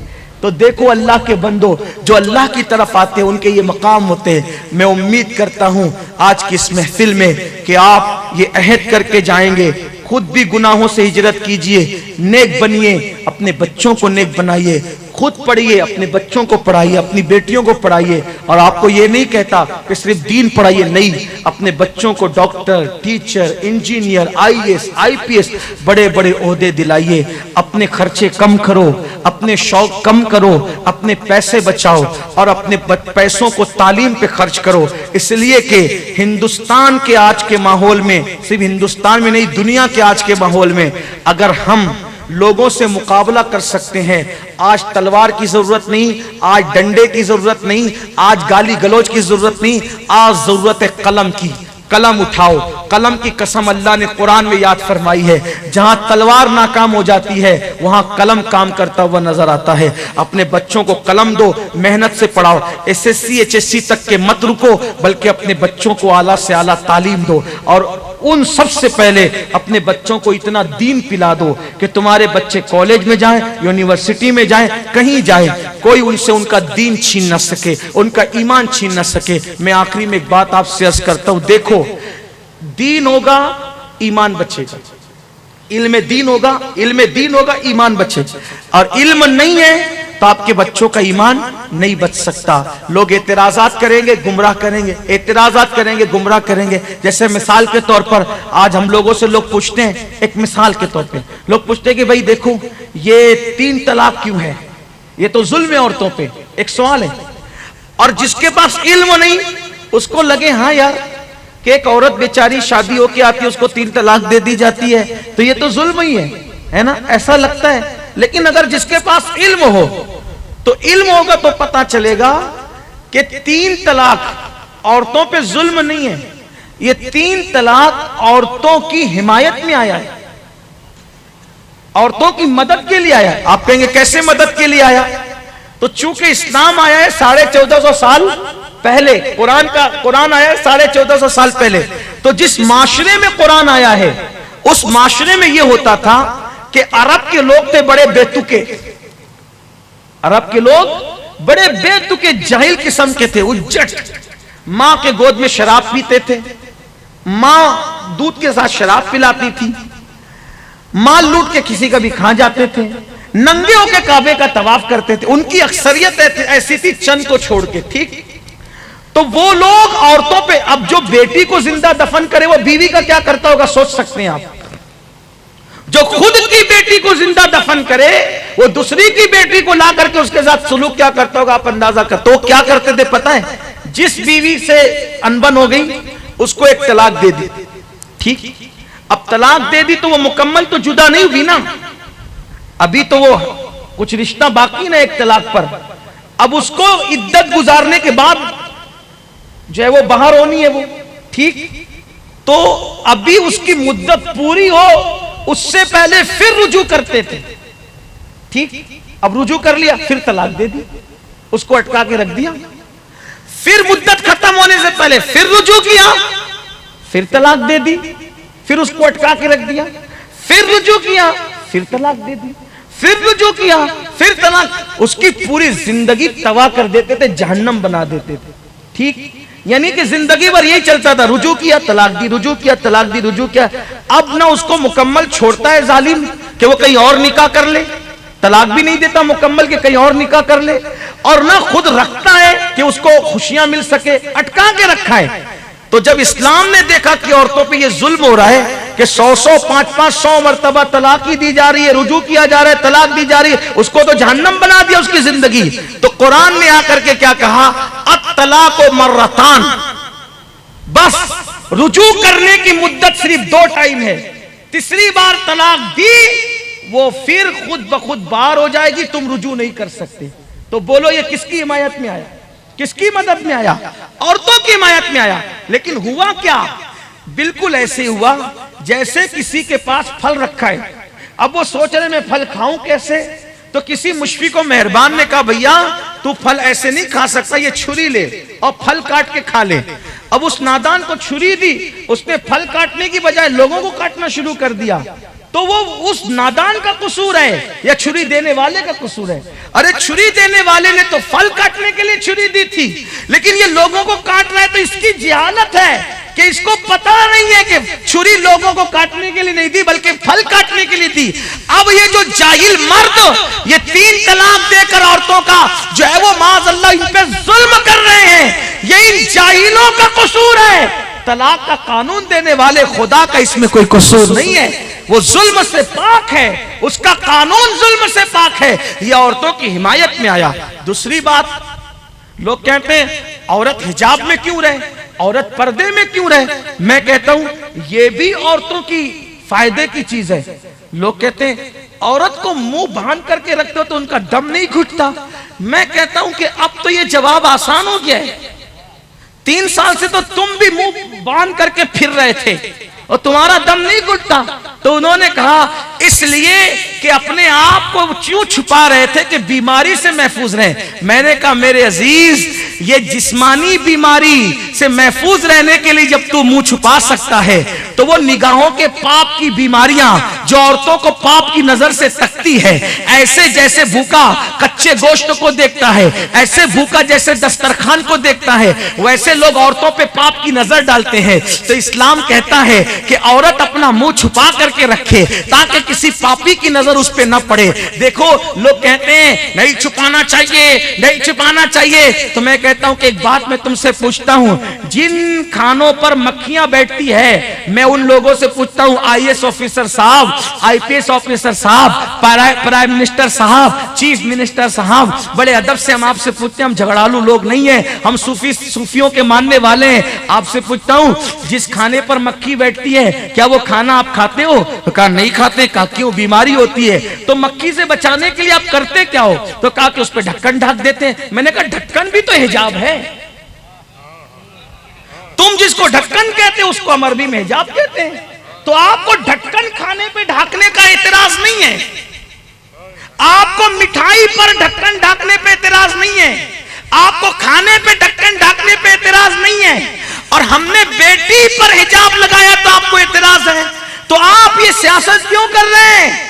तो देखो अल्लाह के बंदो, जो अल्लाह की तरफ आते हैं उनके ये मकाम होते हैं। मैं उम्मीद करता हूं आज की इस महफिल में कि आप ये अहद करके जाएंगे, खुद भी गुनाहों से हिजरत कीजिए, नेक बनिए, अपने बच्चों को नेक बनाइए, खुद पढ़िए, अपने बच्चों को पढ़ाइए, अपनी बेटियों को पढ़ाइए। और आपको ये नहीं कहता कि सिर्फ दीन पढ़ाइए, नहीं, अपने बच्चों को doctor, teacher, engineer, IAS, IPS बड़े बड़े ओहदे दिलाइए। अपने खर्चे कम करो, अपने शौक कम करो, अपने पैसे बचाओ और अपने पैसों को तालीम पे खर्च करो। इसलिए कि हिंदुस्तान के आज के माहौल में, सिर्फ हिंदुस्तान में नहीं दुनिया के आज के माहौल में, अगर हम लोगों से मुकाबला कर सकते हैं, आज तलवार की जरूरत नहीं, आज डंडे की जरूरत नहीं, आज गाली गलौज की जरूरत नहीं, आज जरूरत है कलम की। कलम उठाओ। कलम की कसम अल्लाह ने कुरान में याद फरमाई है, जहां तलवार नाकाम हो जाती है वहां कलम काम करता हुआ नजर आता है। अपने बच्चों को कलम दो, मेहनत से पढ़ाओ। SSC HSC तक के मत रुको, बल्कि अपने बच्चों को आला से आला तालीम दो। और उन सबसे पहले अपने बच्चों को इतना दीन पिला दो कि तुम्हारे बच्चे कॉलेज में जाएं, यूनिवर्सिटी में जाएं, कहीं जाएं, कोई उनसे उनका दीन छीन न सके, उनका ईमान छीन न सके। मैं आखिरी में एक बात आपसे अर्ज करता हूं, देखो दीन होगा ईमान बचेगा, इल्म दीन होगा, इल्म दीन होगा ईमान बचेगा। और इल्म नहीं है तो आपके बच्चों का ईमान नहीं बच सकता। लोग एतराजात करेंगे, गुमराह करेंगे, एतराजात करेंगे, गुमराह करेंगे। जैसे मिसाल के तौर पर आज हम लोगों से लोग पूछते हैं, एक मिसाल के तौर पे लोग पूछते हैं कि भाई देखो ये 3 तलाक क्यों है, ये तो जुल्म है औरतों पे। एक सवाल है। और जिसके पास इल्म नहीं उसको लगे हाँ यार कि एक औरत बेचारी शादी होके आती है, उसको 3 तलाक दे दी जाती है, तो ये तो जुल्म ही है ना, ऐसा लगता है। लेकिन अगर जिसके पास इल्म हो तो इल्म होगा तो पता चलेगा कि 3 तलाक औरतों पे जुल्म नहीं है, ये 3 तलाक औरतों की हिमायत में आया है, औरतों की मदद के लिए आया है। आप कहेंगे कैसे मदद के लिए आया? तो चूंकि इस्लाम आया है 1450 साल पहले, कुरान आया है 1450 साल पहले, तो जिस माशरे में कुरान आया है उस माशरे में यह होता था कि अरब के लोग थे बड़े बेतुके, अरब के लोग बड़े बेतुके जाहिल किस्म के थे, उज्जट। मां के गोद में शराब पीते थे, मां दूध के साथ शराब पिलाती थी, माल लूट के किसी का भी खा जाते थे, नंगे होकर काबे का तवाफ करते थे। उनकी अक्सरियत ऐसी थी चंद को छोड़ के, ठीक। तो वो लोग औरतों पे, अब जो बेटी को जिंदा दफन करे वो बीवी का क्या करता होगा सोच सकते हैं आप। जो खुद की बेटी को जिंदा दफन करे वो दूसरी की बेटी को ला करके उसके साथ सुलूक क्या करता होगा आप अंदाजा कर। तो क्या करते थे पता है? जिस बीवी से अनबन हो गई उसको एक तलाक दे दी, ठीक। अब तलाक दे दी तो वो मुकम्मल तो जुदा नहीं हुई ना, अभी तो वो कुछ रिश्ता बाकी ना एक तलाक पर, अब उसको इद्दत गुजारने के बाद जो है वो बाहर होनी है वो, ठीक। तो अभी उसकी मुद्दत पूरी हो उससे पहले फिर रुजू करते थे, ठीक। अब रुजू कर लिया फिर तलाक दे दी, उसको अटका के रख दिया, फिर मुद्दत खत्म होने से पहले फिर रुजू किया, फिर तलाक दे दी, फिर उसको अटका के रख दिया, फिर रुजू किया, फिर तलाक दे दी, फिर रुजू किया, फिर तलाक। उसकी पूरी जिंदगी तबाह कर देते थे, जहन्नम बना देते थे, ठीक। यानी कि जिंदगी भर यही चलता था, रुजू किया तलाक दी, रुजू किया तलाक दी, रुजू किया। अब ना उसको मुकम्मल छोड़ता है जालिम कि वो कहीं और निकाह कर ले, तलाक भी नहीं देता मुकम्मल कि कहीं और निकाह कर ले, और ना खुद रखता है कि उसको खुशियां मिल सके, अटका के रखा है। तो जब इस्लाम ने देखा कि औरतों पे ये जुल्म हो रहा है कि 100 500 मरतबा तलाक ही दी जा रही है, रुजू किया जा रहा है, तलाक दी जा रही है, उसको तो जहन्नम बना दिया उसकी जिंदगी। तो कुरान ने आकर के क्या कहा, अत-तलाक़ मर्रतान, बस रुजू करने की मुद्दत सिर्फ 2 टाइम है, तीसरी बार तलाक दी वो फिर खुद ब खुद बाहर हो जाएगी, तुम रुजू नहीं कर सकते। तो बोलो ये किसकी हिमायत में आया, किसकी मदद में आया? औरतों की हिमायत में आया। लेकिन हुआ क्या, बिल्कुल ऐसे हुआ जैसे किसी के पास फल रखा है, अब वो सोच रहे मैं फल खाऊं कैसे, तो किसी मुशफिक को मेहरबान ने कहा भैया तू फल ऐसे नहीं खा सकता, ये छुरी ले और फल काट के खा ले। अब उस नादान को छुरी दी, उसने फल काटने की बजाय लोगों को काटना शुरू कर दिया। तो वो उस नादान का कसूर है या छुरी देने वाले का कसूर है? अरे छुरी देने वाले ने तो फल काटने के लिए छुरी दी थी, लेकिन ये लोगों को काट रहा है, तो इसकी जिहालत है कि इसको पता नहीं है कि छुरी लोगों को काटने के लिए नहीं दी बल्कि फल काटने के लिए दी। अब ये जो जाहिल मर्द ये 3 तलाक देकर औरतों का जो है वो माज़अल्लाह इन पे जुल्म कर रहे हैं, ये इन जाहिलों का कसूर है। तलाक का कानून देने वाले खुदा का इसमें कोई कसूर नहीं है, वो जुल्म से पाक है, उसका कानून जुल्म से पाक है, ये औरतों की हिमायत में आया। दूसरी बात, लोग कहते हैं औरत हिजाब में क्यों रहे, औरत पर्दे में क्यों रहे? मैं कहता हूं ये भी औरतों की फायदे की चीज है। लोग कहते हैं औरत को मुंह बांध करके रखते हो तो उनका दम नहीं घुटता। मैं कहता हूं कि अब तो ये जवाब आसान हो गया है। 3 साल से तो तुम भी मुंह बांध करके फिर रहे थे और तुम्हारा दम नहीं घुटता। तो उन्होंने कहा इसलिए कि अपने आप को क्यों छुपा रहे थे कि बीमारी से महफूज रहे। मैंने कहा मेरे अजीज, ये जिस्मानी बीमारी से महफूज रहने के लिए जब तू मुंह छुपा सकता है तो वो निगाहों के पाप की बीमारियां जो औरतों को पाप की नजर से तकती है, ऐसे जैसे भूखा कच्चे गोश्त को देखता है, ऐसे भूखा जैसे दस्तरखान को देखता है, वैसे लोग औरतों पे पाप की नजर डालते हैं। तो इस्लाम कहता है कि औरत अपना मुंह छुपा करके रखे ताकि किसी पापी की नजर उस पे न पड़े। देखो लोग कहते हैं नहीं छुपाना चाहिए, नहीं छुपाना चाहिए, तो मैं कहता हूं कि एक बात मैं तुमसे पूछता हूं, जिन खानों पर मक्खियां बैठती है मैं उन लोगों से पूछता हूं, IAS ऑफिसर साहब, IPS ऑफिसर साहब, प्राइम मिनिस्टर साहब, चीफ मिनिस्टर साहब, बड़े अदब से हम आपसे पूछते हैं, हम झगड़ालू लोग नहीं है, हम सूफियों के मानने वाले हैं, आपसे पूछता हूं जिस खाने पर मक्खी बैठती है क्या वो खाना आप खाते हो? तो कहा नहीं खाते। कहा क्यों? बीमारी होती है। तो मक्खी से बचाने के लिए आप करते क्या हो? तो कहा कि उस पर ढक्कन ढक देते हैं। मैंने कहा ढक्कन भी तो हिजाब है, तुम जिसको ढक्कन कहते हो उसको हम अरबी में हिजाब कहते हैं। तो आपको ढक्कन खाने पे ढकने का एतराज नहीं है, आपको मिठाई पर ढक्कन ढकने पे एतराज नहीं है, आपको खाने पे ढक्कन ढकने पे एतराज नहीं है, और हमने बेटी पर हिजाब लगाया तो आपको एतराज है। तो आप ये सियासत क्यों कर रहे हैं?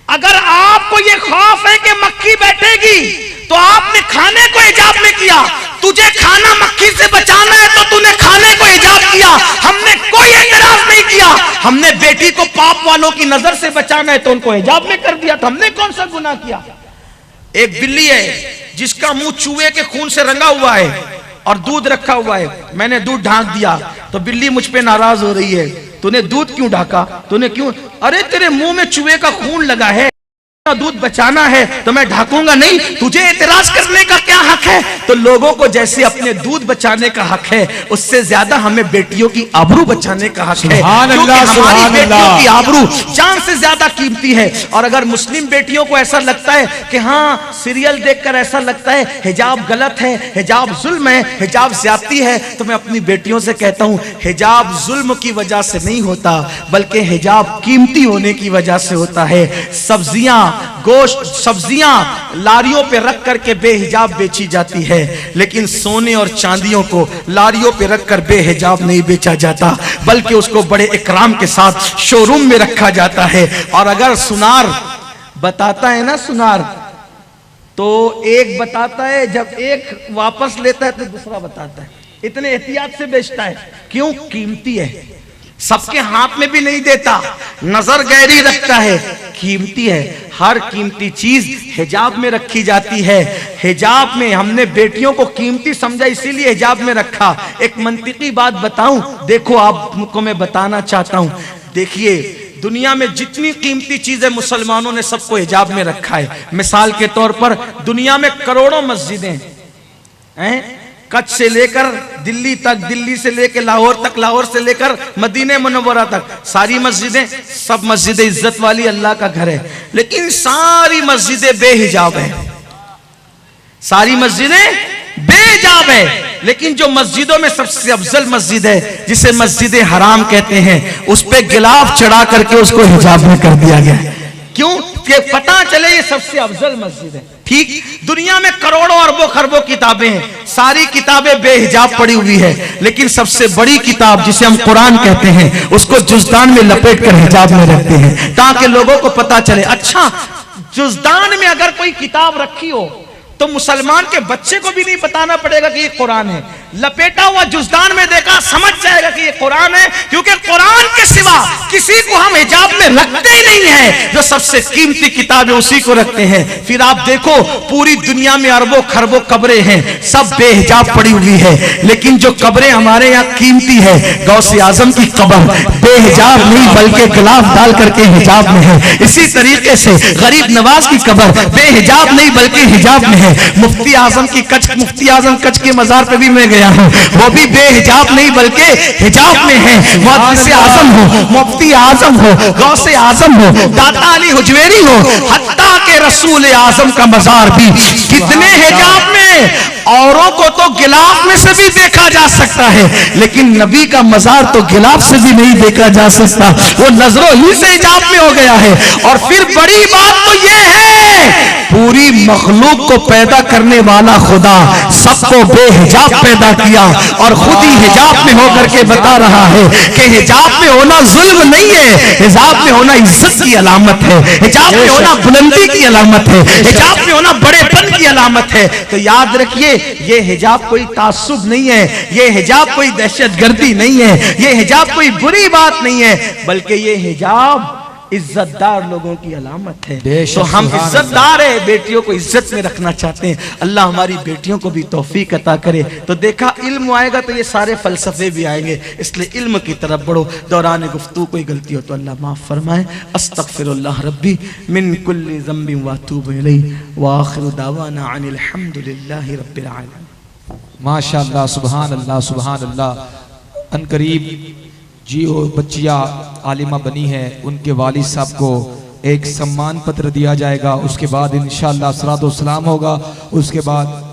अगर आपको ये खौफ है कि मक्खी बैठेगी तो आपने खाने को हिजाब में किया। तुझे खाना मक्खी से बचाना है तो तूने खाने को हिजाब किया, हमने कोई एतराज नहीं किया। हमने बेटी को पाप वालों की नजर से बचाना है तो उनको हिजाब में कर दिया, तो हमने कौन सा गुनाह किया? एक बिल्ली है जिसका मुंह चूहे के खून से रंगा हुआ है और दूध रखा हुआ है, मैंने दूध ढांक दिया तो बिल्ली मुझ पे नाराज हो रही है, तूने दूध क्यों ढाका, तूने क्यों? अरे तेरे मुंह में चूहे का खून लगा है। दूध बचाना है तो मैं ढाकूंगा नहीं, तुझे एतराज करने का क्या हक है? तो लोगों को जैसे अपने दूध बचाने का हक है, उससे ज्यादा हमें बेटियों की आबरू बचाने का हक है, क्योंकि हमारी बेटियों की आबरू जान से ज्यादा कीमती है। और अगर मुस्लिम बेटियों को ऐसा लगता है कि हाँ, सीरियल देखकर ऐसा लगता है हिजाब गलत है, हिजाब जुल्म है, हिजाब ज्यादती है, तो मैं अपनी बेटियों से कहता हूं, हिजाब जुल्म की वजह से नहीं होता, बल्कि हिजाब कीमती होने की वजह से होता है। सब्जियां, गोश्त, सब्जियां लारियों पे रख करके बेहिजाब बेची जाती है, लेकिन सोने और चांदियों को लारियों पे रख कर बेहिजाब नहीं बेचा जाता, बल्कि उसको बड़े इकराम के साथ शोरूम में रखा जाता है। और अगर सुनार बताता है ना, सुनार तो एक बताता है, जब एक वापस लेता है तो दूसरा बताता है, इतने एहतियात से बेचता है। क्यों? कीमती है, सबके हाथ में भी नहीं देता, नजर गहरी रखता है, कीमती है। हर कीमती चीज हिजाब में रखी जाती है। हिजाब में हमने बेटियों को कीमती समझा, इसीलिए हिजाब में रखा। एक मंतिकी बात बताऊं, देखो आपको मैं बताना चाहता हूं। देखिए, दुनिया में जितनी कीमती चीजें मुसलमानों ने सबको हिजाब में रखा है। मिसाल के तौर पर दुनिया में करोड़ों मस्जिदें हैं, कच्छ से लेकर दिल्ली तक, दिल्ली से लेकर लाहौर तक, लाहौर से लेकर मदीने मुनव्वरा तक, सारी मस्जिदें, सब मस्जिदें इज्जत वाली, अल्लाह का घर है, लेकिन सारी मस्जिदें बेहिजाब है, सारी मस्जिदें बेहिजाब है। लेकिन जो मस्जिदों में सबसे अफजल मस्जिद है, जिसे मस्जिद हराम कहते हैं, उस पे गिलाफ चढ़ा करके उसको हिजाब में कर दिया गया। क्यों? कि पता चले ये सबसे अफजल मस्जिद है। ठीक, दुनिया में करोड़ों अरबों खरबों किताबें हैं, सारी किताबें बेहिजाब पड़ी हुई है, लेकिन सबसे बड़ी किताब जिसे हम कुरान कहते हैं, उसको जुज़दान में लपेट कर हिजाब में रखते हैं, ताकि लोगों को पता चले। अच्छा, जुज़दान में अगर कोई किताब रखी हो तो मुसलमान के बच्चे को भी नहीं बताना पड़ेगा कि ये कुरान है। लपेटा हुआ जुज़दान में देखा, समझ जाएगा कि ये कुरान है, क्योंकि कुरान के सिवा किसी को हम हिजाब में रखते ही नहीं है। जो सबसे कीमती किताब है उसी को रखते हैं। फिर आप देखो, पूरी दुनिया में अरबों खरबों कब्रें हैं, सब बेहिजाब पड़ी हुई है, लेकिन जो कब्रें हमारे यहाँ कीमती है, गौसे आजम की कब्र बेहिजाब नहीं बल्कि गिलाफ डाल करके हिजाब में है। इसी तरीके से गरीब नवाज की कब्र बेहिजाब नहीं बल्कि हिजाब में है। मुफ्ती आजम की कच्छ, मुफ्ती आजम कच्छ के मजार पे भी मैं गया हूँ, वो भी बेहिजाब नहीं बल्कि हिजाब में है। मुहद्दिस आजम हो, मुफ्ती आजम हो, गौसे आजम हो, दाता अली हुजवेरी हो, हत्ता के रसूल आजम का मजार भी कितने हिजाब में। औरों को तो गिलाफ में से भी देखा जा सकता है, लेकिन नबी का मजार तो गिलाफ से भी नहीं देखा जा सकता, वो नजरों ही से हिजाब में हो गया है। और फिर बड़ी बात तो ये है, पूरी मखलूक को पैदा करने वाला खुदा सबको बेहिजाब पैदा किया, और खुद ही हिजाब में होकर के बता रहा है कि हिजाब में होना जुल्म नहीं है, हिजाब में होना इज्जत की अलामत है, हिजाब में होना बुलंदी की अलामत है, हिजाब में होना बड़ेपन की अलामत है। तो याद रखिए, ये हिजाब कोई तासुब नहीं है, ये हिजाब कोई दहशतगर्दी नहीं है, ये हिजाब कोई बुरी बात नहीं है, बल्कि ये हिजाब इज्जतदार लोगों की अलामत है। तो हम इज्जतदार है, बेटियों को इज्जत में रखना चाहते हैं। अल्लाह हमारी बेटियों को भी तौफीक अता करे। तो देखा, इल्म आएगा तो ये सारे फलसफे भी आएंगे, इसलिए इल्म की तरफ बढ़ो। दौरान गुफ्तगू कोई गलती हो तो अल्लाह माफ फरमाए। अस्तगफिरुल्लाह रब्बी मिन कुल्लि ज़ंबिन व अतूबु इलैहि व आखिरु दावाना अनिल हम्दुलिल्लाहि रब्बिल आलमीन। माशाअल्लाह, सुभान अल्लाह, सुभान अल्लाह। अनकरीब जी वो बच्चियाँ आलिमा बनी है, उनके वालिद साहब को एक सम्मान पत्र दिया जाएगा। उसके बाद इंशाअल्लाह सलातो सलाम होगा, उसके बाद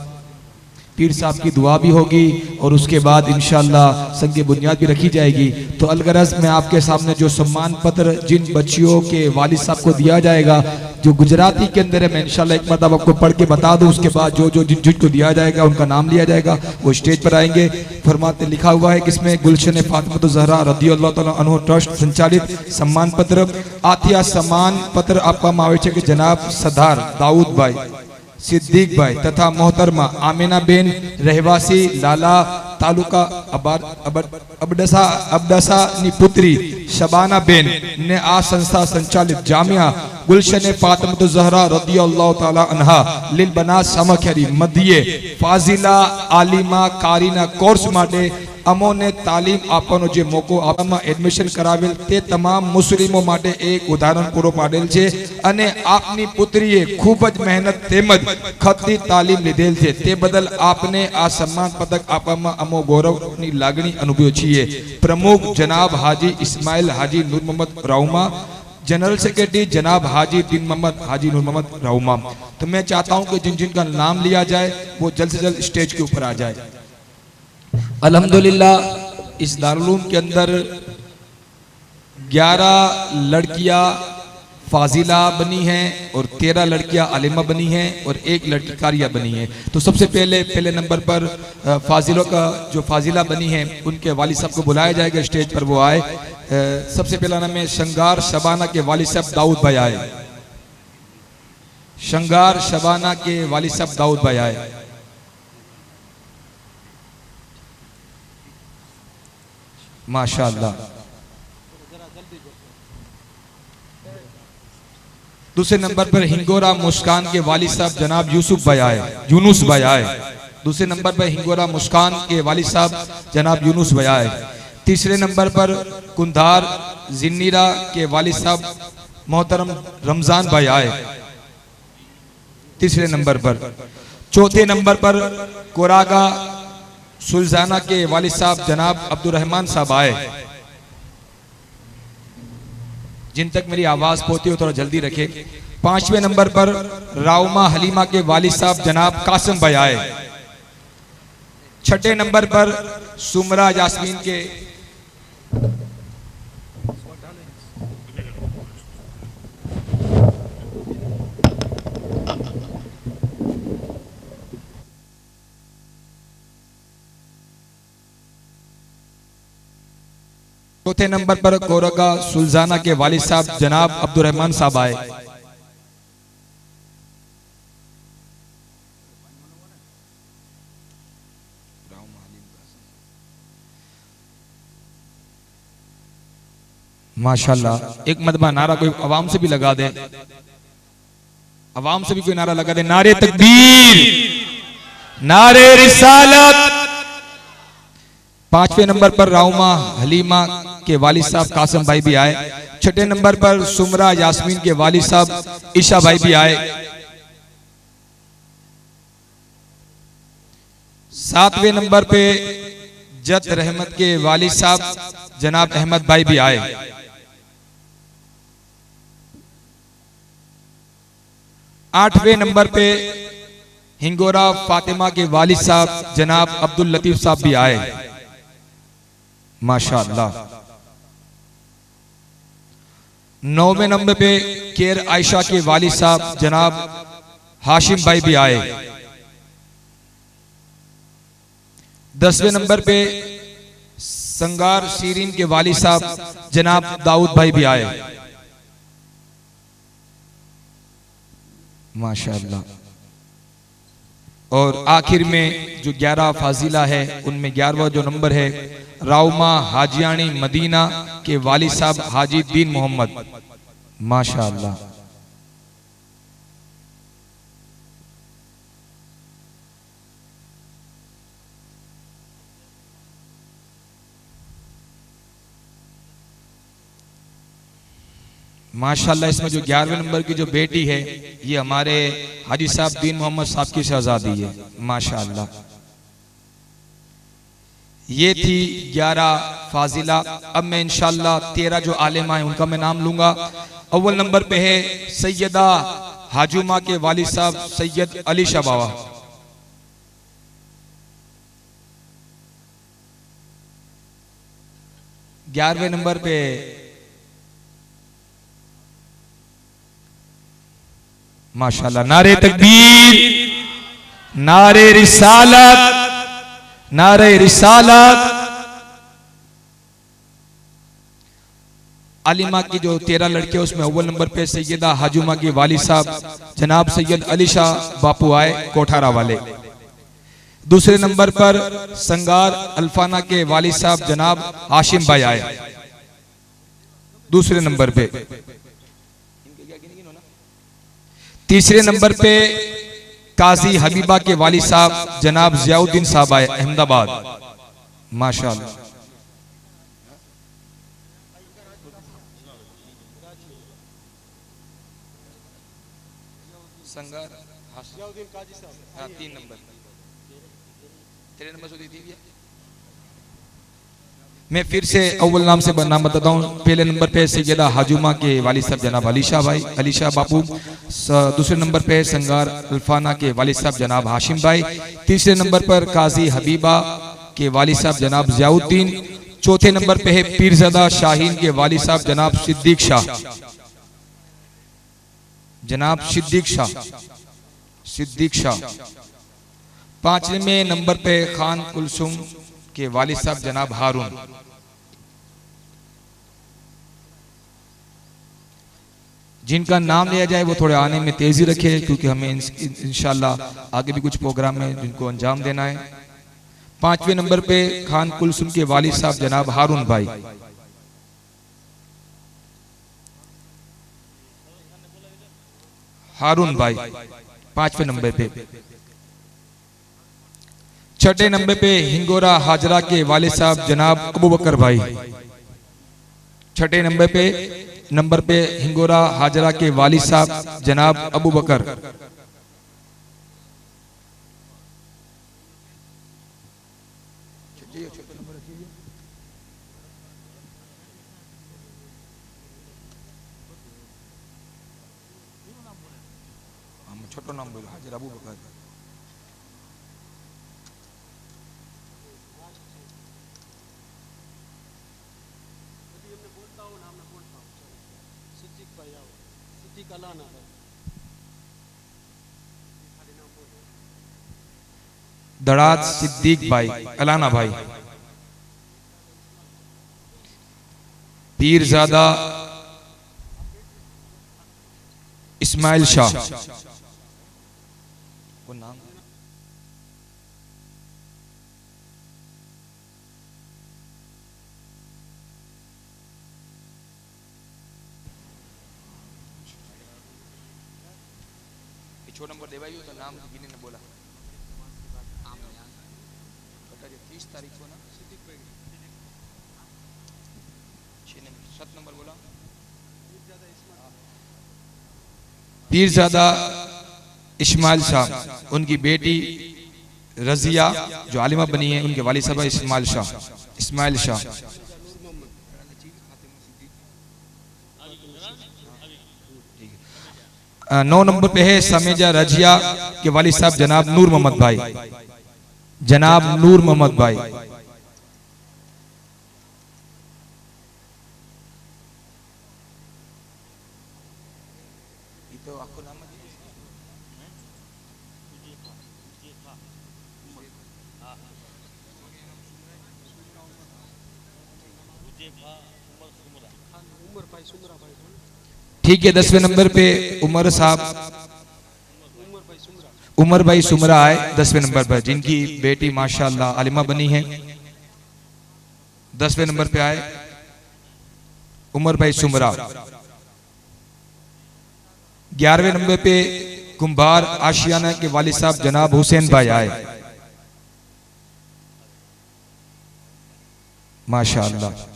पीर साहब की दुआ भी होगी, और उसके बाद इंशाअल्लाह संग बुनियाद भी रखी जाएगी। तो अलगरज में आपके सामने जो सम्मान पत्र जिन बच्चियों के वालिद साहब को दिया जाएगा, जो गुजराती के अंदर है, मैं इंशाअल्लाह एक मतलब आपको पढ़ के बता दूं। उसके बाद जो जो जिनको दिया जाएगा उनका नाम लिया जाएगा, वो स्टेज पर आएंगे। फरमाते लिखा हुआ है कि इसमें गुलशन फातिमा ज़हरा रज़ियल्लाहु तआला अन्हा ट्रस्ट संचालित सम्मान पत्र, आतिया सम्मान पत्र आपका मावेचे के जनाब सरदार दाऊद भाई, सिद्दीक भाई तथा मोहतरमा आमिना बेन रहवासी लाला तालुका अबडसा नी पुत्री शबाना बेन ने आ संस्था संचालित जामिया गुलशन फातिमा ज़हरा रज़ियल्लाहु ताला अन्हा लिल बनात सामख्यारी मध्य फाजिला आलिमा कारीना कोर्स माटे અમો ને તાલીમ આપવાનો જે મોકો આપવામાં એડમિશન કરાવેલ તે તમામ મુસ્લિમો માટે એક ઉદાહરણ પૂરો પાડેલ છે અને આપની પુત્રીએ ખૂબ જ મહેનત તેમજ ખતની તાલીમ લીધેલ છે તે બદલ આપને આ સન્માન પદક આપવામાં અમો ગૌરવની લાગણી અનુભવીએ છીએ। प्रमुख जनाब हाजी इस्माइल हाजी नूर मोहम्मद राउमा, जनरल सेक्रेटरी जनाब हाजी दिन मोहम्मद हाजी नूर मोहम्मद राउमा। तो मैं चाहता हूं कि जिन जिनका नाम लिया जाए वो जल्द से जल्द स्टेज के ऊपर आ जाए। अल्हम्दुलिल्लाह इस दारुल के अंदर 11 लड़कियां फाजिला बनी हैं और 13 लड़कियां आलिमा बनी हैं और 1 लड़की कारिया बनी है। तो सबसे पहले नंबर पर फाजिलों का जो फाजिला बनी है उनके वालिद साहब को बुलाया जाएगा, स्टेज पर वो आए। सबसे पहला नाम है शंगार शबाना के वालिद साहब दाऊद भाई आए। शंगार शबाना के वालिद साहब दाऊद भाई आए। माशाअल्लाह। दूसरे नंबर पर हिंगोरा मुस्कान के वालिद साहब जनाब यूसुफ भाई आए, यूनुस भाई आए। दूसरे नंबर पर हिंगोरा मुस्कान के वालिद साहब जनाब यूनुस भाई आए। तीसरे नंबर पर कुंधार जिन्नीरा के वालिद साहब मोहतरम रमजान भाई आए, तीसरे नंबर पर। चौथे नंबर पर कोरागा सुल्ताना के वालिद साहब जनाब अब्दुल रहमान साहब आए। जिन तक मेरी आवाज पहुंची हो थोड़ा जल्दी रखे। पांचवें नंबर पर राउमा हलीमा के वालिद साहब जनाब कासिम भाई आए। छठे नंबर पर सुमरा यास्मीन के चौथे नंबर पर कोरगा सुल्ताना के वालिद साहब जनाब अब्दुल रहमान साहब आए। माशाल्लाह। एक मरतबा नारा कोई आवाम से भी लगा दे, आवाम से भी कोई नारा लगा दे। नारे तकबीर, नारे रिसालत। पांचवें नंबर पर राउमा हलीमा के वालिद साहब कासिम भाई भी आए। छठे नंबर पर सुमरा यास्मीन के वालिद साहब ईशा भाई भी आए। सातवें नंबर पे जत रहमत के वालिद साहब जनाब अहमद भाई भी आए। आठवें नंबर पे हिंगोरा फातिमा के वालिद साहब जनाब अब्दुल लतीफ साहब भी आए। माशाअल्लाह। 9वें नंबर पे केर आयशा के वालिद साहब जनाब हाशिम भाई भी आए। 10वें नंबर पे संगार सीरीन के वालिद साहब जनाब दाऊद भाई भी आए। माशाअल्लाह। और आखिर में जो 11 फाजिला है उनमें 11वां जो नंबर है राउमा हाजियानी मदीना के वालिद साहब हाजी दीन मोहम्मद। माशाअल्लाह। माशाअल्लाह। इसमें जो 11वें नंबर की जो बेटी है ये हमारे हाजी साहब दीन मोहम्मद साहब की शहजादी है। माशाअल्लाह। ये थी 11 फाजिला। अब मैं इंशाअल्लाह 13 जो आलिमा है उनका मैं नाम लूंगा। अव्वल नंबर पे है सैयदा हाजुमा के वालिद साहब सैयद अली शाह बावा। ग्यारहवें नंबर पे माशाअल्लाह नारे तकबीर, नारे रिसालत, नारे रिसालत। अलीमा की जो 13 लड़के उसमें अव्वल नंबर पे सैयदा हाजुमा के वालिद साहब जनाब सैयद अली शाह बापू आए कोठारा वाले। दूसरे नंबर पर संगार अल्फाना के वालिद साहब जनाब हाशिम भाई आए दूसरे नंबर पे। तीसरे नंबर पे काजी हबीबा के वालिद साहब जनाब जियाउद्दीन साहब आए अहमदाबाद। माशाअल्लाह। संगार हाँ 3 नंबर, तेरे नंबर से दी थी। मैं फिर से अव्वल नाम से नाम बताता हूँ। पहले नंबर पे सैयदा हाजुमा के वालिद साहब जनाब अली शाह भाई, अली शाह बापू। दूसरे नंबर पे संगार अल्फाना के वालिद साहब जनाब हाशिम भाई। तीसरे नंबर पर काजी हबीबा के वालिद साहब जनाब जियाउद्दीन। चौथे नंबर पे है पीरज़ादा शाहीन के वालिद साहब जनाब सिद्दीक शाह, जनाब सिद्दीक शाह। पांचवें नंबर पे खान कुलसुम के वालिद साहब जनाब हारून। जिनका नाम लिया जाए वो थोड़े आने में तेजी रखे, क्योंकि हमें इंशाल्लाह आगे भी कुछ प्रोग्राम है जिनको अंजाम देना है। पांचवें नंबर पे खान कुलसुम के वालिद साहब जनाब हारून भाई। हारून भाई पांचवें नंबर पे। छठे नंबर पे हिंगोरा हाजरा के वालिद साहब जनाब अबू बकर भाई। छठे नंबर पे हिंगोरा हाजरा के वालिद साहब जनाब अबू बकर। छोटो नाम बोलो, हाजिर अबू बकर। दड़ात सिद्दीक भाई अलाना भाई। पीरज़ादा इस्माइल शाह। वो नाम छोटा नंबर दे भाई, तो नाम गिने ने बोला 30 तारीख को ना 7 नंबर बोला। पीरज़ादा इस्माइल शाह, उनकी बेटी रजिया जो आलिमा बनी है, उनके वालिद साहब इस्माइल शाह। 9 नंबर पे है समेजा रजिया के वालिद साहब जनाब नूर मोहम्मद भाई, जनाब नूर मोहम्मद भाई। ठीक है। 10वें नंबर पे उमर भाई सुमरा आए 10वें नंबर पर, जिनकी बेटी माशाअल्लाह आलिमा बनी है। 10वें नंबर पे आए उमर भाई सुमरा। 11वें नंबर पे कुंभार आशियाना के वालिद साहब जनाब हुसैन भाई आए माशाअल्लाह।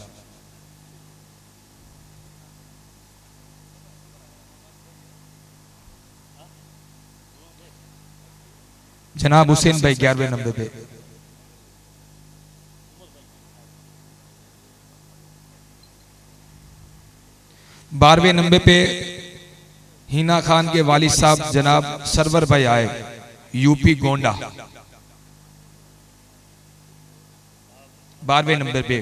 जनाब हुसैन भाई 11वें नंबर पे। बारहवें नंबर पे हिना खान के वालिद साहब जनाब सरवर भाई आए यूपी गोंडा 12वें नंबर पे।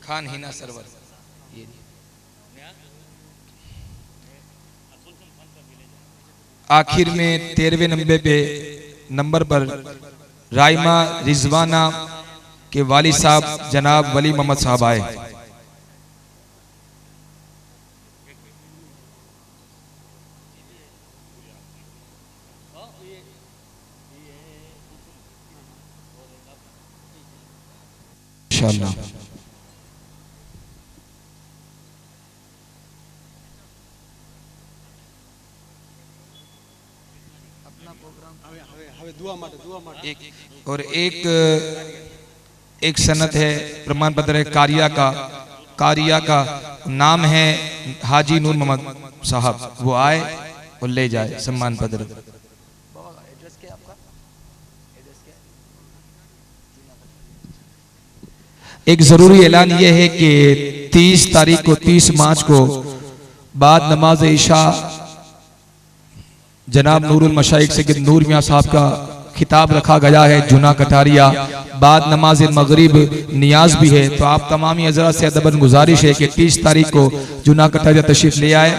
खान हिना सरवर। आखिर में 13वें नंबर पर राइमा रिजवाना के वालिद साहब जनाब वली मोहम्मद साहब आए। इंशाअल्लाह। और एक सनद है, प्रमाण पत्र है कारिया का नाम है हाजी नूर मोहम्मद साहब, वो आए और ले जाए सम्मान पत्र। एक जरूरी ऐलान यह है कि 30 मार्च को बाद नमाज इशा जनाब नूरुल मशाइख सैयद नूर मियां साहब का खिताब रखा गया है जुना कटारिया। बाद नमाज मगरिब नियाज भी है, तो आप तमामी हज़रात से अदबन गुजारिश है कि 30 तारीख को जुना कटारिया तशरीफ ले आए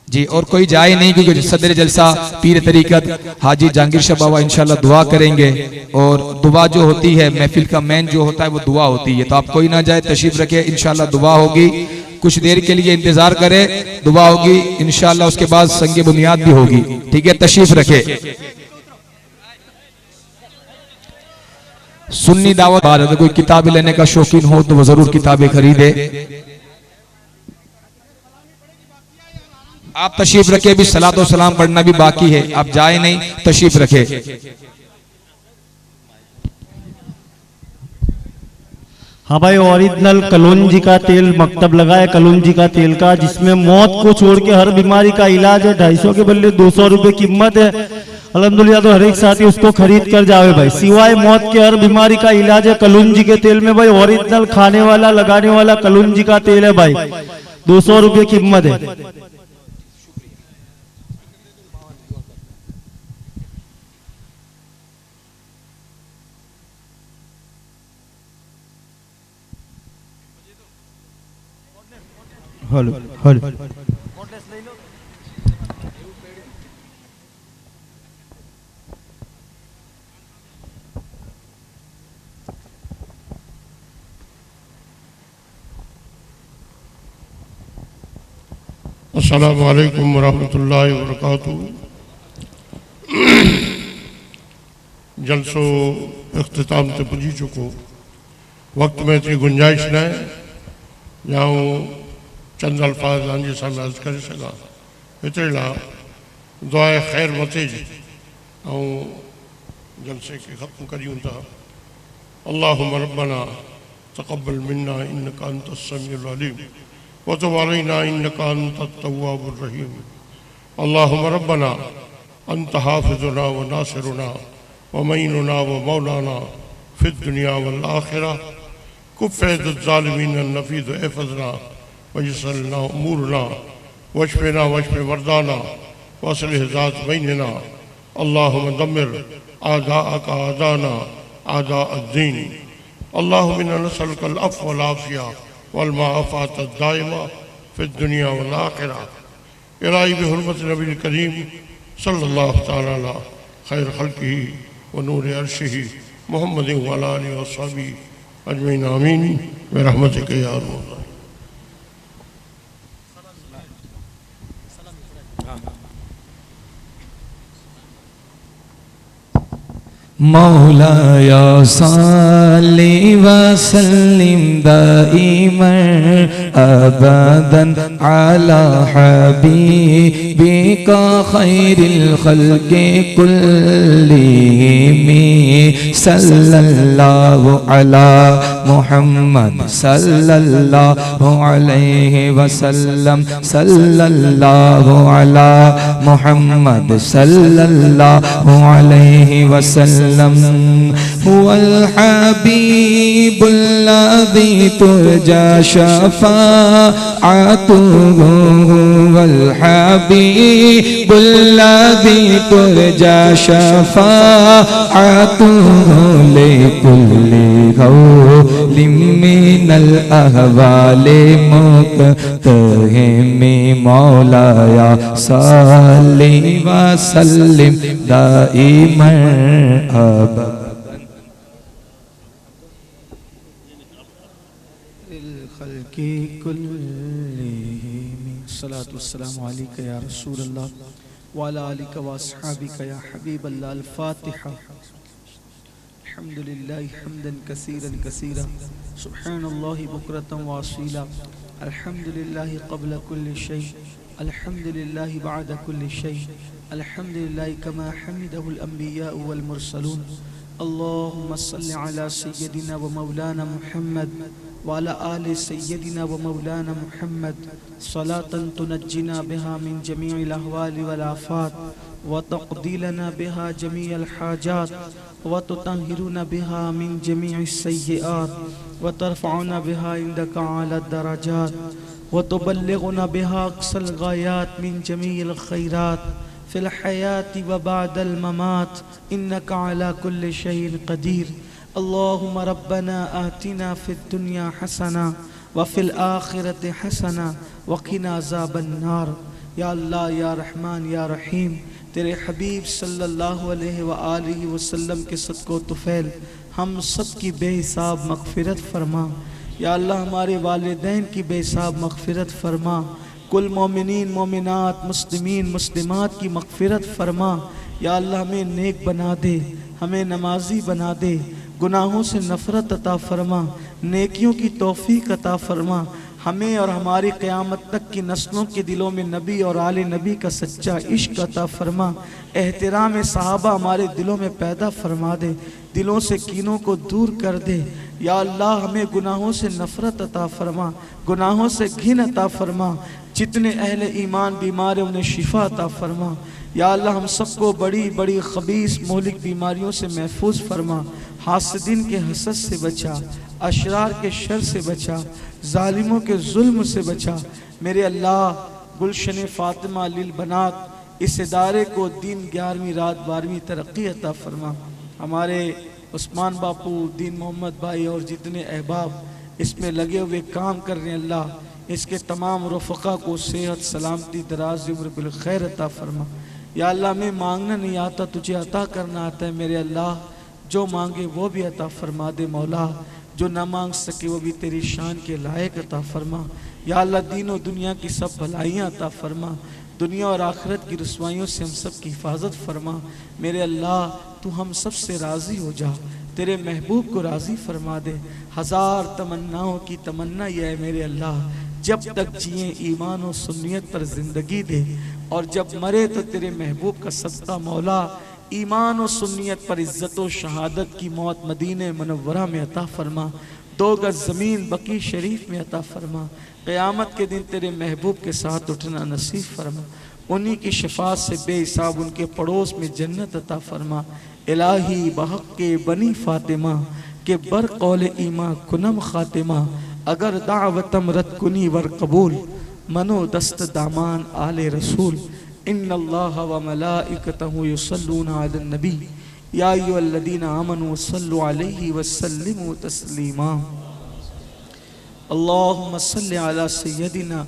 जी। और कोई जाए नहीं, क्योंकि सदर जलसा पीर तरीकत हाजी जहांगीर शाह बाबा इंशाल्लाह दुआ करेंगे, और दुआ जो होती है महफिल का मेन जो होता है वो दुआ होती है। तो आप कोई ना जाए, तशरीफ रखे, इंशाल्लाह दुआ होगी। कुछ देर के लिए इंतजार करें, दुआ होगी इंशाल्लाह, उसके बाद संगे बुनियाद भी होगी। ठीक है, तशरीफ रखे। सुन्नी दावत, अगर कोई किताबें लेने का शौकीन हो तो वो जरूर किताबें खरीदे। आप तशरीफ रखे, अभी सलात और सलाम पढ़ना भी बाकी है, आप जाए नहीं, तशरीफ रखे। हाँ भाई, ओरिजिनल कलौंजी का तेल मकतब लगा है, कलौंजी का तेल का, जिसमें मौत को छोड़ के हर बीमारी का इलाज है। 250 के बदले 200 रुपए कीमत है। अल्हम्दुलिल्लाह, तो हर एक साथी उसको खरीद कर जावे भाई। सिवाय मौत के हर बीमारी का इलाज है कलौंजी के तेल में भाई। ओरिजिनल खाने वाला लगाने वाला कलौंजी का तेल है भाई, 200 रुपए कीमत है। हेलो हेलो, अस्सलामु अलैकुम वरहमतुल्लाहि वबरकातुहू। जलसो इख्तिताम ते पुजी चुको, वक्त में इतनी गुंजाइश न जाऊँ चंद अल्फाज लांजे सामने अर्ज कर सका। इतने ला दुआ खैर मतेज और जलसे के ख़त्म करियूं था। अल्लाहुम्मा रब्बना तक़ब्बल मिन्ना इन्नका अंतस समीउल अलीम व तुब अलैना इन्नका अंतत तव्वाबुर रहीम। अल्लाहुम्मा रब्बना अंत हाफ़िज़ुना व नासिरुना व मईनुना व मौलाना फ़िद दुनिया वल आखिरह। कुफ़्फ़िज़ ज़ालिमीन नफ़ीज़ एफ़ज़ना वयसलना उमूरना वशफ़ना वशफ़ मर्दाना वस्लिह ज़ात बैनना। अल्लाहुम्मा दम्मिर आदाअक आदाना आदा अद्दीन। अल्लाहुम्मा इन्ना नसअलुकल अफ़्व वल आफ़िया वल मुआफ़ात अद-दाइमा फ़िद दुनिया वल आखिरह। इलाही बिहुर्मत नबील करीम सल्लल्लाहु तआला अला खैर खल्क़िही व नूर अर्शिही मुहम्मदिन व अला आलिहि व अस्हाबिही अजमईन आमीन बिरहमतिक या अरहम। मौलाया सल्ली व सल्लिम दाइमन अबदन अला हबीबिका खैरिल खल्क़ि कुल्लिहिम सल्लल्लाहु अला मुहम्मद सल्लल्लाहु अलैहि वसल्लम सल्लल्लाहु अला मुहम्मद सल्लल्लाहु अलैहि वसल्लम। हुवल हबीबुल्लज़ी तुरजा शफ़ाअतुहु हुवल हबीबुल्लज़ी तुरजा शफ़ाअतुहु लिकुल्ली क़ौलिम मिनल अहवालि मुक़तहिमी। मौलाया सल्ली व सल्लिम दाइमन अबदन खल्क़ि कुल्लिहिम। सलातु वस्सलामु अलैका या रसूल अल्लाह व अला आलिका व अस्हाबिका या हबीब अल्लाह। अल-फातिहा। अल्हम्दुलिल्लाहि हम्दन कसीरन कसीरा सुब्हानल्लाहि बुकरतन व असीला। अल्हम्दुलिल्लाहि क़ब्ल कुल्लि शै, अल्हम्दुलिल्लाहि बअद कुल्लि शै, अल्हम्दुलिल्लाह कमा हमिदहुल अंबिया वल मुरसलून। अल्लाहुम्मा सल्लि अला सय्यदिना व मौलाना मुहम्मद व अला आलि सय्यदिना व मौलाना मुहम्मद सलातन तुनज्जिना बिहा मिन जमीइल अहवालि वल आफात व तक़दीलना बिहा जमीअल हाजात व तुतहिरुना बिहा मिन जमीइस सय्यिआत व तरफ़उना बिहा इंदका आला दरजात व तुबल्लिगुना बिहा अक़सल गायात मिन जमीइल खैरात फिल हयाती व बादल ममात इन्नका अला कुल्लि शैइन क़दीर। अल्लाहुम्मा रब्बना आतिना फिद दुनिया हसना व फिल आखिरति हसना व क़िना अज़ाबन नार। या अल्लाह या रहमान या रहीम, तेरे हबीब सल्लल्लाहु अलैहि व आलिहि वसल्लम के सदक़ो तुफ़ैल हम सब की बेहिसाब मग़फ़िरत फरमा। या अल्लाह हमारे वालिदैन की बेहिसाब मग़फ़िरत फरमा। कुल मोमिनीन मोमिनात मुस्लिमीन मुस्लिमात की मग़फ़िरत फरमा। या अल्लाह हमें नेक बना दे, हमें नमाजी बना दे, गुनाहों से नफ़रत अता फरमा, नेकियों की तौफ़ीक़ अता फरमा। हमें और हमारी क़यामत तक की नस्लों के दिलों में नबी और आले नबी का सच्चा इश्क अता फरमा। एहतराम सहाबा हमारे दिलों में पैदा फरमा दे, दिलों से कीनों को दूर कर दे। या अल्लाह हमें गुनाहों से नफ़रत अता फरमा, गुनाहों से घिन अता फरमा। जितने अहले ईमान बीमार हैं उन्हें शिफा अता फरमा। या अल्लाह हम सबको बड़ी बड़ी खबीस मोहलिक बीमारियों से महफूज फरमा। हासिदीन के हसद से बचा, अशरार के शर से बचा, जालिमों के जुल्म से बचा। मेरे अल्लाह गुलशन फ़ातिमा लिल बनात इस इदारे को दीन 11वीं रात 12वीं तरक्की अता फरमा। हमारे उस्मान बापू, दीन मोहम्मद भाई और जितने अहबाब इसमें लगे हुए काम कर रहे हैं, अल्लाह इसके तमाम रफ़क़ा को सेहत सलामती दराज़ उम्र बिल खैर अता फरमा। या अल्लाह हमें मांगना नहीं आता, तुझे अता करना आता है। मेरे अल्लाह जो मांगे वो भी अता फरमा दे मौला, जो ना मांग सके वो भी तेरी शान के लायक अता फरमा। या अल्लाह दीन और दुनिया की सब भलाइयाँ अता फरमा, दुनिया और आखिरत की रुसवाइयों से हम सब की हिफाजत फरमा। मेरे अल्लाह तू हम सब से राज़ी हो जा, तेरे महबूब को राज़ी फरमा दे। हज़ार तमन्नाओं की तमन्ना यह है मेरे अल्लाह, जब तक जिए ईमान और सुन्नियत पर ज़िंदगी दे, और जब मरे तो तेरे महबूब का सदका मौला ईमान और सुन्नियत पर इज़्ज़त और शहादत की मौत मदीने मुनव्वरा में अता फरमा। 2 गज ज़मीन बकी शरीफ में अता फरमा। क़यामत के दिन तेरे महबूब के साथ उठना नसीब फरमा। उन्हीं की शफात से बेहिसाब उनके पड़ोस में जन्नत अता फरमा। इलाही बहक़ के बनी फ़ातिमा के बर कौल ईमा कुनम ख़ातिमा, अगर दावतम रद कुनी वर कबूल, मनो दस्त दामान आले रसूल। इन्नल्लाह व मलाइकतहु युसल्लूना अलन नबी या अय्युहल्लज़ीना आमनू सल्लु अलैहि व सल्लिमू तस्लीमा। अल्लाहुम्मा सल्लि अला सय्यदिना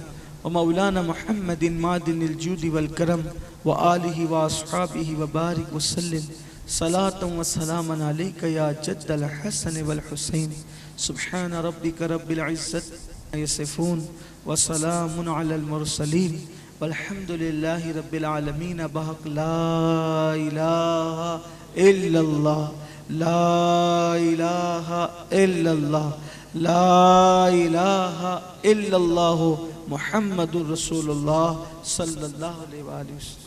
व मौलाना मुहम्मदिन मादिनिल जूदि वल करम व आलिहि व अस्हाबिहि व बारिक व सल्लिम सलातन व सलामन अलैका या जद्दल हसन वल हुसैन। सुब्हान रब्बिका रब्बिल इज़्ज़ति यसिफून व सलामुन अलल मुरसलीन वल्हम्दुलिल्लाहि रब्बिल आलमीन। बहक़ ला इलाहा इल्लल्लाह, ला इलाहा इल्लल्लाह, ला इलाहा इल्लल्लाह मुहम्मदुर रसूलुल्लाह सल्लल्लाहु अलैहि वसल्लम।